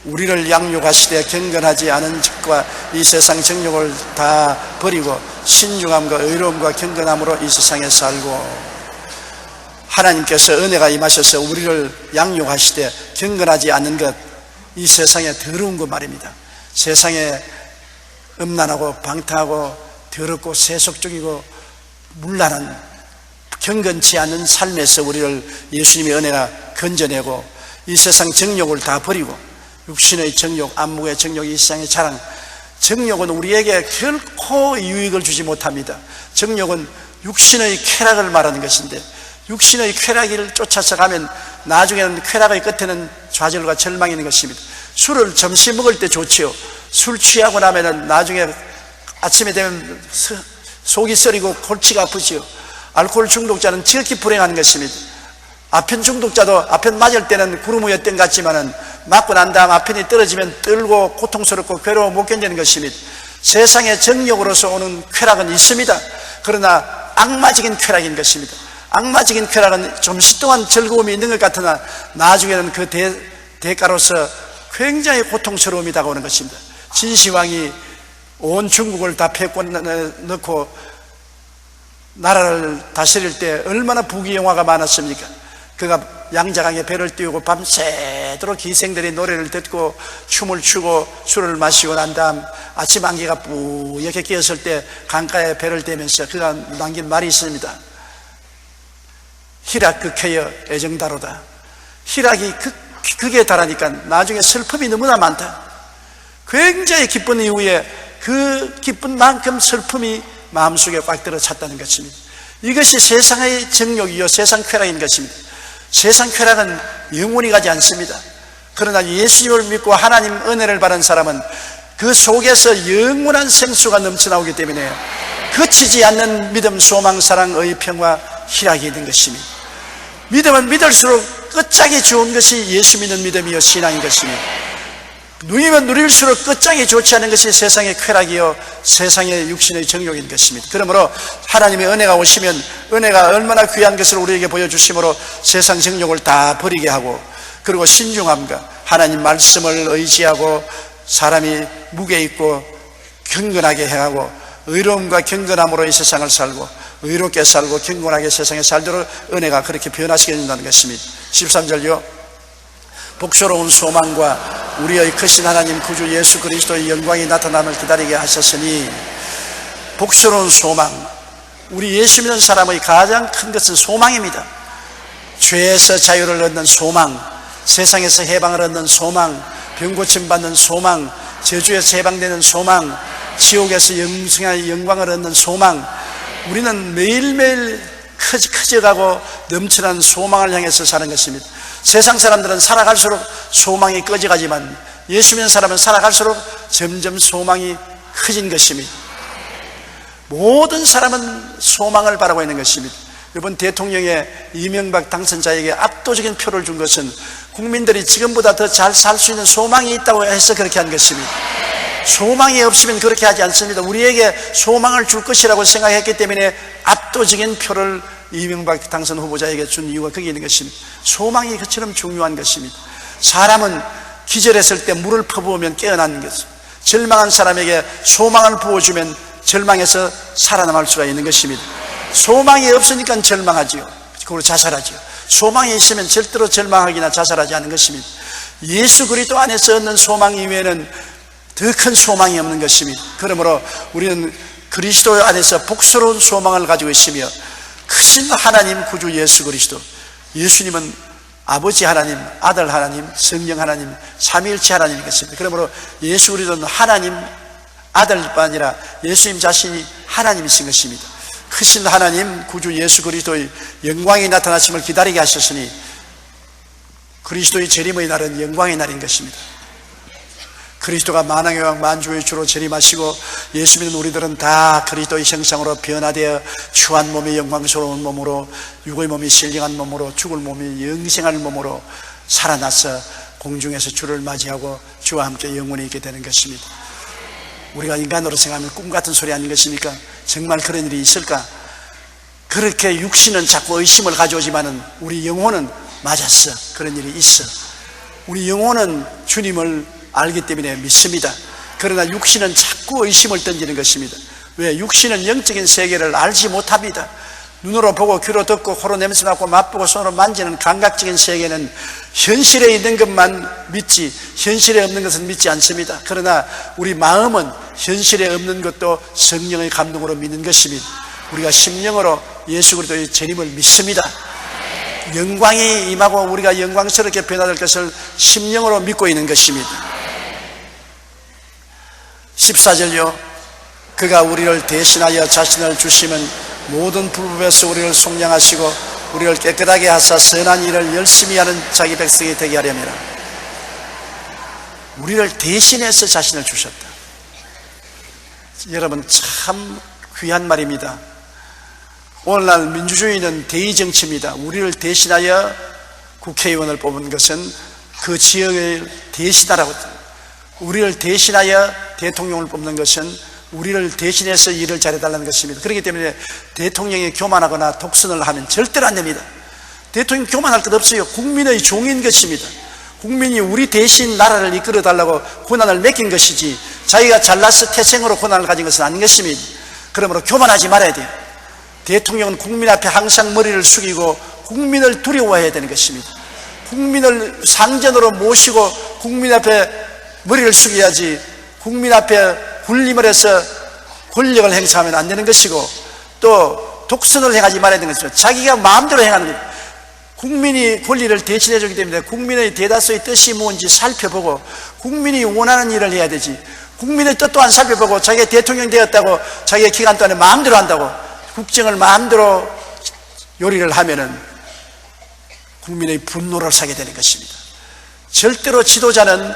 우리를 양육하시되 경건하지 않은 짓과 이 세상 정욕을 다 버리고 신중함과 의로움과 경건함으로 이 세상에 살고. 하나님께서 은혜가 임하셔서 우리를 양육하시되 경건하지 않는 것, 이 세상에 더러운 것 말입니다. 세상에 음란하고 방탕하고 더럽고 세속적이고 문란한 경건치 않은 삶에서 우리를 예수님의 은혜가 건져내고 이 세상 정욕을 다 버리고 육신의 정욕, 안목의 정욕, 이 세상의 자랑. 정욕은 우리에게 결코 유익을 주지 못합니다. 정욕은 육신의 쾌락을 말하는 것인데 육신의 쾌락을 쫓아서 가면 나중에는 쾌락의 끝에는 좌절과 절망이 있는 것입니다. 술을 점심 먹을 때 좋지요. 술 취하고 나면은 나중에 아침에 되면 속이 쓰리고 골치가 아프지요. 알코올 중독자는 지극히 불행한 것입니다. 아편 중독자도 아편 맞을 때는 구름 위에 땡 같지만은 맞고 난 다음 아편이 떨어지면 떨고 고통스럽고 괴로워 못 견디는 것입니다. 세상의 정욕으로서 오는 쾌락은 있습니다. 그러나 악마적인 쾌락인 것입니다. 악마적인 쾌락은 잠시 동안 즐거움이 있는 것 같으나 나중에는 그 대가로서 굉장히 고통스러움이 다가오는 것입니다. 진시황이 온 중국을 다 패고 넣고 나라를 다스릴 때 얼마나 부귀영화가 많았습니까? 그가 양자강에 배를 띄우고 밤새도록 기생들이 노래를 듣고 춤을 추고 술을 마시고 난 다음 아침 안개가 뿌옇게 끼었을 때 강가에 배를 대면서 그가 남긴 말이 있습니다. 희락 극해여 애정다로다. 희락이 극에 달하니까 나중에 슬픔이 너무나 많다. 굉장히 기쁜 이후에 그 기쁜 만큼 슬픔이 마음속에 꽉 들어 찼다는 것입니다. 이것이 세상의 정욕이요 세상 쾌락인 것입니다. 세상 쾌락은 영원히 가지 않습니다. 그러나 예수님을 믿고 하나님 은혜를 받은 사람은 그 속에서 영원한 생수가 넘쳐나오기 때문에 그치지 않는 믿음, 소망, 사랑, 의, 평화, 희락이 있는 것입니다. 믿음은 믿을수록 끝장이 좋은 것이 예수 믿는 믿음이요 신앙인 것입니다. 누리면 누릴수록 끝장이 좋지 않은 것이 세상의 쾌락이요 세상의 육신의 정욕인 것입니다. 그러므로 하나님의 은혜가 오시면 은혜가 얼마나 귀한 것을 우리에게 보여주심으로 세상 정욕을 다 버리게 하고, 그리고 신중함과 하나님 말씀을 의지하고 사람이 무게 있고 경건하게 행하고 의로움과 경건함으로 이 세상을 살고 의롭게 살고 경건하게 세상에 살도록 은혜가 그렇게 변화시켜 준다는 것입니다. 13절요. 복스러운 소망과 우리의 크신 하나님 구주 예수 그리스도의 영광이 나타남을 기다리게 하셨으니, 복스러운 소망, 우리 예수 믿는 사람의 가장 큰 것은 소망입니다. 죄에서 자유를 얻는 소망, 세상에서 해방을 얻는 소망, 병고침 받는 소망, 저주에서 해방되는 소망, 지옥에서 영생의 영광을 얻는 소망. 우리는 매일매일 커져가고 넘쳐난 소망을 향해서 사는 것입니다. 세상 사람들은 살아갈수록 소망이 꺼져가지만 예수 믿는 사람은 살아갈수록 점점 소망이 커진 것입니다. 모든 사람은 소망을 바라고 있는 것입니다. 이번 대통령의 이명박 당선자에게 압도적인 표를 준 것은 국민들이 지금보다 더 잘 살 수 있는 소망이 있다고 해서 그렇게 한 것입니다. 소망이 없으면 그렇게 하지 않습니다. 우리에게 소망을 줄 것이라고 생각했기 때문에 압도적인 표를 이명박 당선 후보자에게 준 이유가 거기 있는 것입니다. 소망이 그처럼 중요한 것입니다. 사람은 기절했을 때 물을 퍼부으면 깨어나는 것입니다. 절망한 사람에게 소망을 부어주면 절망에서 살아남을 수가 있는 것입니다. 소망이 없으니까 절망하지요. 그리고 자살하지요. 소망이 있으면 절대로 절망하기나 자살하지 않는 것입니다. 예수 그리스도 안에서 얻는 소망 이외에는 더 큰 소망이 없는 것입니다. 그러므로 우리는 그리스도 안에서 복스러운 소망을 가지고 있으며, 크신 하나님 구주 예수 그리스도, 예수님은 아버지 하나님, 아들 하나님, 성령 하나님, 삼위일체 하나님인 것입니다. 그러므로 예수 그리스도는 하나님 아들뿐 아니라 예수님 자신이 하나님이신 것입니다. 크신 하나님 구주 예수 그리스도의 영광이 나타나심을 기다리게 하셨으니, 그리스도의 재림의 날은 영광의 날인 것입니다. 그리스도가 만왕의 왕 만주의 주로 재림하시고 예수 믿는 우리들은 다 그리스도의 형상으로 변화되어 추한 몸이 영광스러운 몸으로, 육의 몸이 신령한 몸으로, 죽을 몸이 영생할 몸으로 살아나서 공중에서 주를 맞이하고 주와 함께 영원히 있게 되는 것입니다. 우리가 인간으로 생각하면 꿈같은 소리 아닌 것입니까? 정말 그런 일이 있을까? 그렇게 육신은 자꾸 의심을 가져오지만은 우리 영혼은 맞았어. 그런 일이 있어. 우리 영혼은 주님을 알기 때문에 믿습니다. 그러나 육신은 자꾸 의심을 던지는 것입니다. 왜? 육신은 영적인 세계를 알지 못합니다. 눈으로 보고 귀로 듣고 코로 냄새 맡고 맛보고 손으로 만지는 감각적인 세계는 현실에 있는 것만 믿지 현실에 없는 것은 믿지 않습니다. 그러나 우리 마음은 현실에 없는 것도 성령의 감동으로 믿는 것입니다. 우리가 심령으로 예수 그리스도의 재림을 믿습니다. 영광이 임하고 우리가 영광스럽게 변화될 것을 심령으로 믿고 있는 것입니다. 14절요. 그가 우리를 대신하여 자신을 주시면 모든 불법에서 우리를 속량하시고 우리를 깨끗하게 하사 선한 일을 열심히 하는 자기 백성이 되게 하려니라. 우리를 대신해서 자신을 주셨다. 여러분, 참 귀한 말입니다. 오늘날 민주주의는 대의정치입니다. 우리를 대신하여 국회의원을 뽑은 것은 그 지역을 대신하라고, 우리를 대신하여 대통령을 뽑는 것은 우리를 대신해서 일을 잘해달라는 것입니다. 그렇기 때문에 대통령이 교만하거나 독선을 하면 절대로 안 됩니다. 대통령 교만할 것 없어요. 국민의 종인 것입니다. 국민이 우리 대신 나라를 이끌어달라고 권한을 맡긴 것이지 자기가 잘나서 태생으로 권한을 가진 것은 아닌 것입니다. 그러므로 교만하지 말아야 돼요. 대통령은 국민 앞에 항상 머리를 숙이고 국민을 두려워해야 되는 것입니다. 국민을 상전으로 모시고 국민 앞에 머리를 숙여야지, 국민 앞에 군림을 해서 권력을 행사하면 안 되는 것이고, 또 독선을 행하지 말아야 되는 것이고, 자기가 마음대로 행하는 것. 국민이 권리를 대신해 주기 때문에 국민의 대다수의 뜻이 뭔지 살펴보고 국민이 원하는 일을 해야 되지, 국민의 뜻 또한 살펴보고 자기가 대통령 되었다고 자기가 기간 동안에 마음대로 한다고 국정을 마음대로 요리를 하면은 국민의 분노를 사게 되는 것입니다. 절대로 지도자는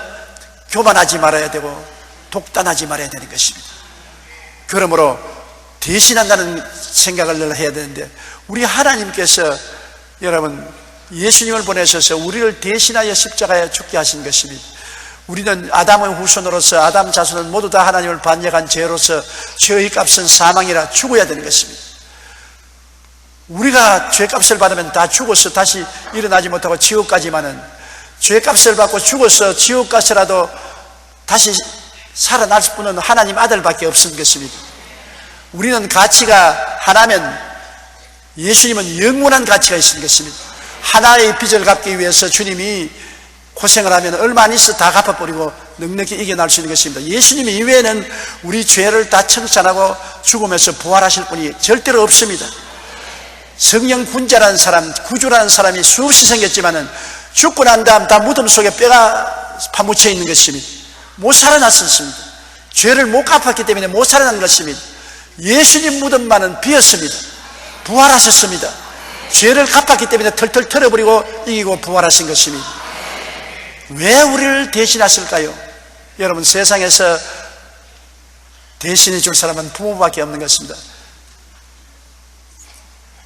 교만하지 말아야 되고 독단하지 말아야 되는 것입니다. 그러므로 대신한다는 생각을 늘 해야 되는데, 우리 하나님께서 여러분 예수님을 보내셔서 우리를 대신하여 십자가에 죽게 하신 것입니다. 우리는 아담의 후손으로서 아담 자손은 모두 다 하나님을 반역한 죄로서 죄의 값은 사망이라 죽어야 되는 것입니다. 우리가 죄값을 받으면 다 죽어서 다시 일어나지 못하고 지옥 가지만은, 죄값을 받고 죽어서 지옥 가서라도 다시 살아날 분은 하나님 아들밖에 없는 것입니다. 우리는 가치가 하나면 예수님은 영원한 가치가 있는 것입니다. 하나의 빚을 갚기 위해서 주님이 고생을 하면 얼마 안 있어 다 갚아버리고 넉넉히 이겨낼 수 있는 것입니다. 예수님 이외에는 우리 죄를 다 청산하고 죽음에서 부활하실 분이 절대로 없습니다. 성령 군자라는 사람, 구주라는 사람이 수없이 생겼지만은 죽고 난 다음 다 무덤 속에 뼈가 파묻혀 있는 것입니다. 못 살아났습니다. 죄를 못 갚았기 때문에 못 살아난 것입니다. 예수님 무덤만은 비었습니다. 부활하셨습니다. 죄를 갚았기 때문에 털털 털어버리고 이기고 부활하신 것입니다. 왜 우리를 대신하실까요? 여러분, 세상에서 대신해 줄 사람은 부모밖에 없는 것입니다.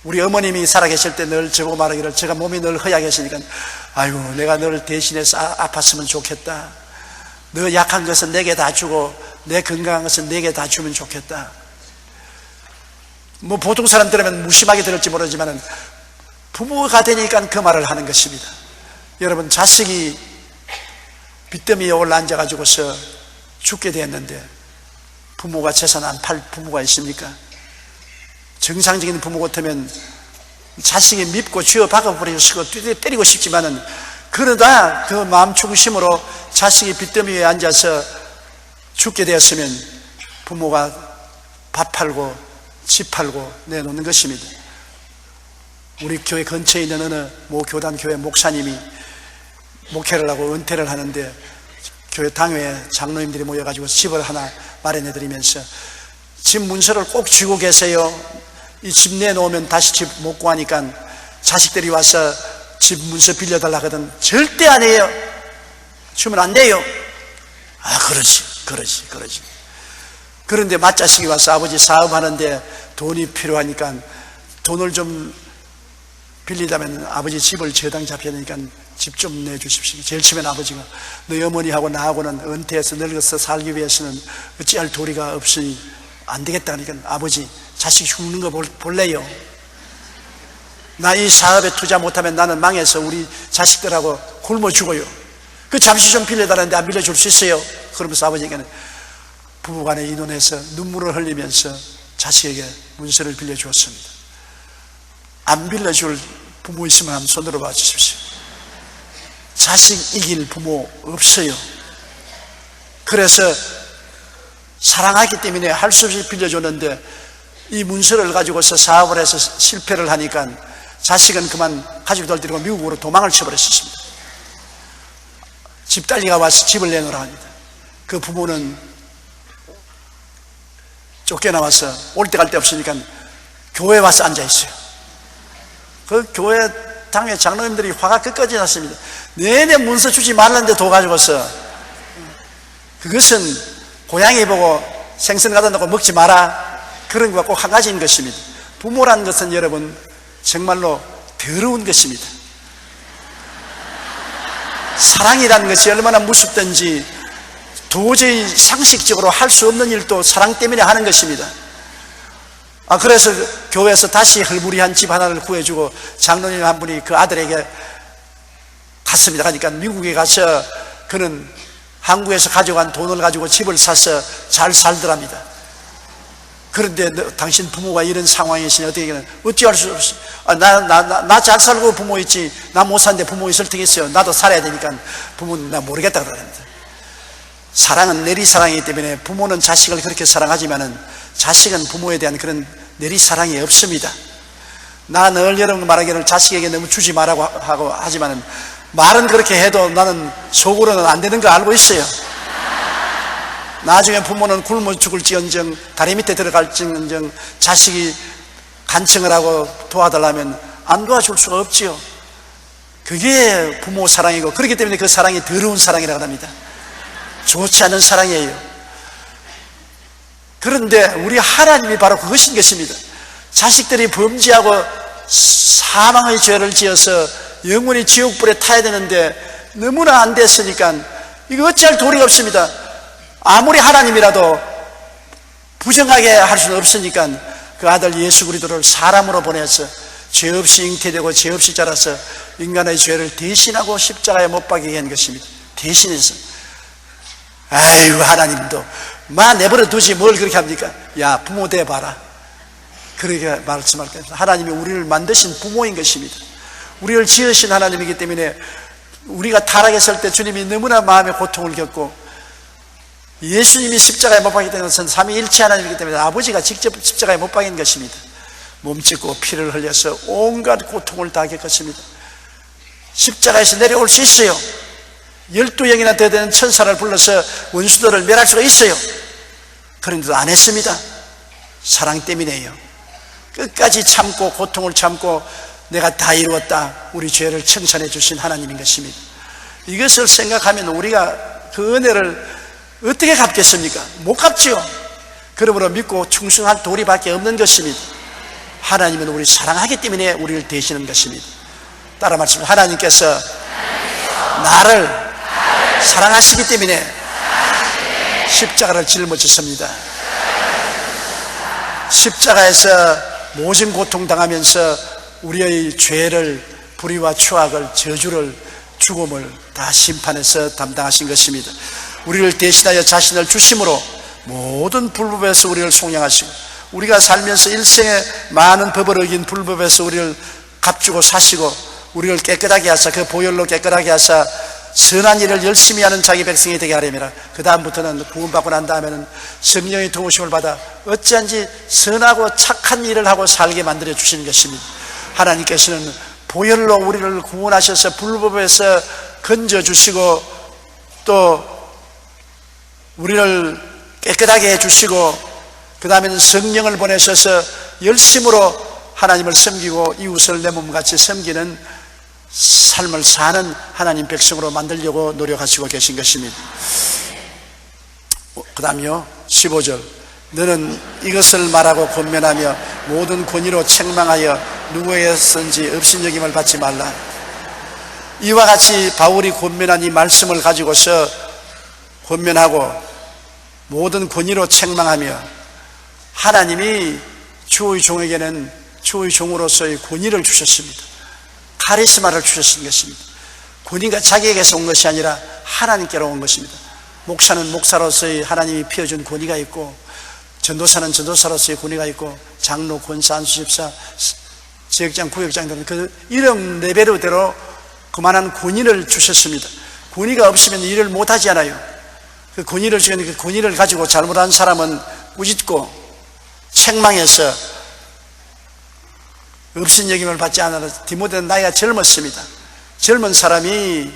우리 어머님이 살아계실 때 늘 저보고 말하기를, 제가 몸이 늘 허약해지니까, 아이고 내가 너를 대신해서 아팠으면 좋겠다, 너 약한 것은 내게 다 주고 내 건강한 것은 내게 다 주면 좋겠다. 뭐 보통 사람 들으면 무심하게 들을지 모르지만 부모가 되니까 그 말을 하는 것입니다. 여러분, 자식이 빚더미에 올라 앉아가지고서 죽게 되었는데 부모가 재산 안 팔 부모가 있습니까? 정상적인 부모 같으면 자식이 밉고 쥐어 박아버리고 때리고 싶지만은, 그러다 그 마음 중심으로 자식이 빚더미에 앉아서 죽게 되었으면 부모가 밥 팔고 집 팔고 내놓는 것입니다. 우리 교회 근처에 있는 어느 모 교단 교회 목사님이 목회를 하고 은퇴를 하는데, 교회 당회에 장로님들이 모여가지고 집을 하나 마련해 드리면서 집 문서를 꼭 쥐고 계세요. 이 집 내놓으면 다시 집 못 구하니까 자식들이 와서 집 문서 빌려달라 하거든. 절대 안 해요. 주면 안 돼요. 아, 그러지. 그런데 맏자식이 와서 아버지 사업하는데 돈이 필요하니까 돈을 좀 빌리자면 아버지 집을 저당 잡혀야 되니까 집 좀 내주십시오. 제일 처음엔 아버지가, 너희 어머니하고 나하고는 은퇴해서 늙어서 살기 위해서는 어찌할 도리가 없으니 안 되겠다 하니까, 아버지 자식 죽는 거 볼래요? 나 이 사업에 투자 못하면 나는 망해서 우리 자식들하고 굶어 죽어요. 그 잠시 좀 빌려달라는데 안 빌려줄 수 있어요? 그러면서 아버지에게는 부부간에 의논해서 눈물을 흘리면서 자식에게 문서를 빌려주었습니다. 안 빌려줄 부모 있으면 한번 손들어 봐 주십시오. 자식 이길 부모 없어요. 그래서 사랑하기 때문에 할 수 없이 빌려줬는데, 이 문서를 가지고서 사업을 해서 실패를 하니까 자식은 그만 가족들 데리고 미국으로 도망을 쳐버렸습니다. 집딸리가 와서 집을 내놓으라 합니다. 그 부모는 쫓겨나와서 올 때 갈 데 없으니까 교회에 와서 앉아있어요. 그 교회 당회 장로님들이 화가 끝까지 났습니다. 내내 문서 주지 말라는데 도 가지고서, 그것은 고양이 보고 생선 갖다 놓고 먹지 마라, 그런 것과 꼭 한 가지인 것입니다. 부모라는 것은 여러분 정말로 더러운 것입니다. 사랑이라는 것이 얼마나 무섭든지 도저히 상식적으로 할 수 없는 일도 사랑 때문에 하는 것입니다. 그래서 교회에서 다시 헐부리한 집 하나를 구해주고 장로님 한 분이 그 아들에게 갔습니다. 그러니까 미국에 가서 그는 한국에서 가져간 돈을 가지고 집을 사서 잘 살더랍니다. 그런데 당신 부모가 이런 상황에 있으니 어찌할 수 없어. 나 잘 살고 부모 있지, 나 못 사는데 부모 있을 테겠어요. 나도 살아야 되니까 부모는 나 모르겠다 그러는데, 사랑은 내리사랑이기 때문에 부모는 자식을 그렇게 사랑하지만은 자식은 부모에 대한 그런 내리사랑이 없습니다. 나 늘 여러분 말하기를 자식에게 너무 주지 말라고 하고 하지만은 말은 그렇게 해도 나는 속으로는 안 되는 거 알고 있어요. 나중에 부모는 굶어 죽을지언정, 다리 밑에 들어갈지언정 자식이 간청을 하고 도와달라면 안 도와줄 수가 없지요. 그게 부모 사랑이고, 그렇기 때문에 그 사랑이 더러운 사랑이라고 합니다. 좋지 않은 사랑이에요. 그런데 우리 하나님이 바로 그것인 것입니다. 자식들이 범죄하고 사망의 죄를 지어서 영원히 지옥불에 타야 되는데 너무나 안 됐으니까 이거 어찌할 도리가 없습니다. 아무리 하나님이라도 부정하게 할 수는 없으니까 그 아들 예수 그리스도를 사람으로 보내서 죄 없이 잉태되고 죄 없이 자라서 인간의 죄를 대신하고 십자가에 못 박이게 한 것입니다. 대신해서. 아이고, 하나님도 내버려 두지 뭘 그렇게 합니까? 야, 부모 돼봐라. 그렇게 말씀할 거예요. 하나님이 우리를 만드신 부모인 것입니다. 우리를 지으신 하나님이기 때문에 우리가 타락했을 때 주님이 너무나 마음의 고통을 겪고, 예수님이 십자가에 못 박히게 된 것은 삼위일체 하나님이기 때문에 아버지가 직접 십자가에 못 박인 것입니다. 몸짓고 피를 흘려서 온갖 고통을 다 겪었습니다. 십자가에서 내려올 수 있어요. 12영이나 되는 천사를 불러서 원수들을 멸할 수가 있어요. 그런데도 안 했습니다. 사랑 때문에요. 끝까지 참고 고통을 참고 내가 다 이루었다, 우리 죄를 청산해 주신 하나님인 것입니다. 이것을 생각하면 우리가 그 은혜를 어떻게 갚겠습니까? 못 갚지요. 그러므로 믿고 충성할 도리밖에 없는 것입니다. 하나님은 우리 사랑하기 때문에 우리를 대신하는 것입니다. 따라 말씀하세요. 하나님께서 나를 사랑하시기 때문에 십자가를 짊어졌습니다. 십자가에서 모진 고통당하면서 우리의 죄를, 불의와 추악을, 저주를, 죽음을 다 심판해서 담당하신 것입니다. 우리를 대신하여 자신을 주심으로 모든 불법에서 우리를 속량하시고, 우리가 살면서 일생에 많은 법을 어긴 불법에서 우리를 값주고 사시고, 우리를 깨끗하게 하사 그 보혈로 깨끗하게 하사 선한 일을 열심히 하는 자기 백성이 되게 하려니라. 그 다음부터는 구원받고 난 다음에는 성령의 도우심을 받아 어찌한지 선하고 착한 일을 하고 살게 만들어 주시는 것입니다. 하나님께서는 보혈로 우리를 구원하셔서 불법에서 건져주시고, 또 우리를 깨끗하게 해주시고, 그 다음에는 성령을 보내셔서 열심으로 하나님을 섬기고 이웃을 내 몸같이 섬기는 삶을 사는 하나님 백성으로 만들려고 노력하시고 계신 것입니다. 그 다음요 15절, 너는 이것을 말하고 권면하며 모든 권위로 책망하여 누구에게선지 업신여김을 받지 말라. 이와 같이 바울이 권면한 이 말씀을 가지고서 권면하고 모든 권위로 책망하며, 하나님이 주의 종에게는 주의 종으로서의 권위를 주셨습니다. 카리스마를 주셨는 것입니다. 권위가 자기에게서 온 것이 아니라 하나님께로 온 것입니다. 목사는 목사로서의 하나님이 피워준 권위가 있고, 전도사는 전도사로서의 권위가 있고, 장로, 권사, 안수집사, 지역장, 구역장들은 그 이름 레벨대로 그만한 권위를 주셨습니다. 권위가 없으면 일을 못하지 않아요. 그 권위를 주는 그 권위를 가지고 잘못한 사람은 꾸짖고 책망해서 업신여김을 받지 않아서, 디모데는 나이가 젊었습니다. 젊은 사람이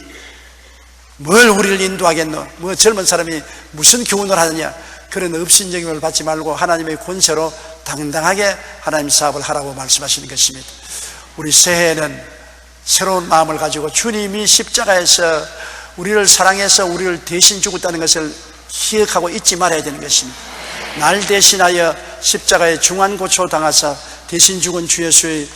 뭘 우리를 인도하겠노? 뭐 젊은 사람이 무슨 교훈을 하느냐? 그런 업신여김을 받지 말고 하나님의 권세로 당당하게 하나님 사업을 하라고 말씀하시는 것입니다. 우리 새해에는 새로운 마음을 가지고 주님이 십자가에서 우리를 사랑해서 우리를 대신 죽었다는 것을 기억하고 잊지 말아야 되는 것입니다. 날 대신하여 십자가에 중환고초 당하사 대신 죽은 주 예수의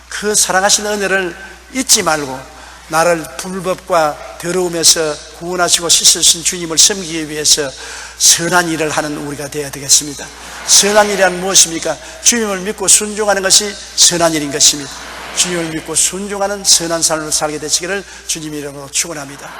그 사랑하신 은혜를 잊지 말고, 나를 불법과 더러움에서 구원하시고 씻으신 주님을 섬기기 위해서 선한 일을 하는 우리가 되어야 되겠습니다. 선한 일이란 무엇입니까? 주님을 믿고 순종하는 것이 선한 일인 것입니다. 주님을 믿고 순종하는 선한 삶을 살게 되시기를 주님 이름으로 축원합니다.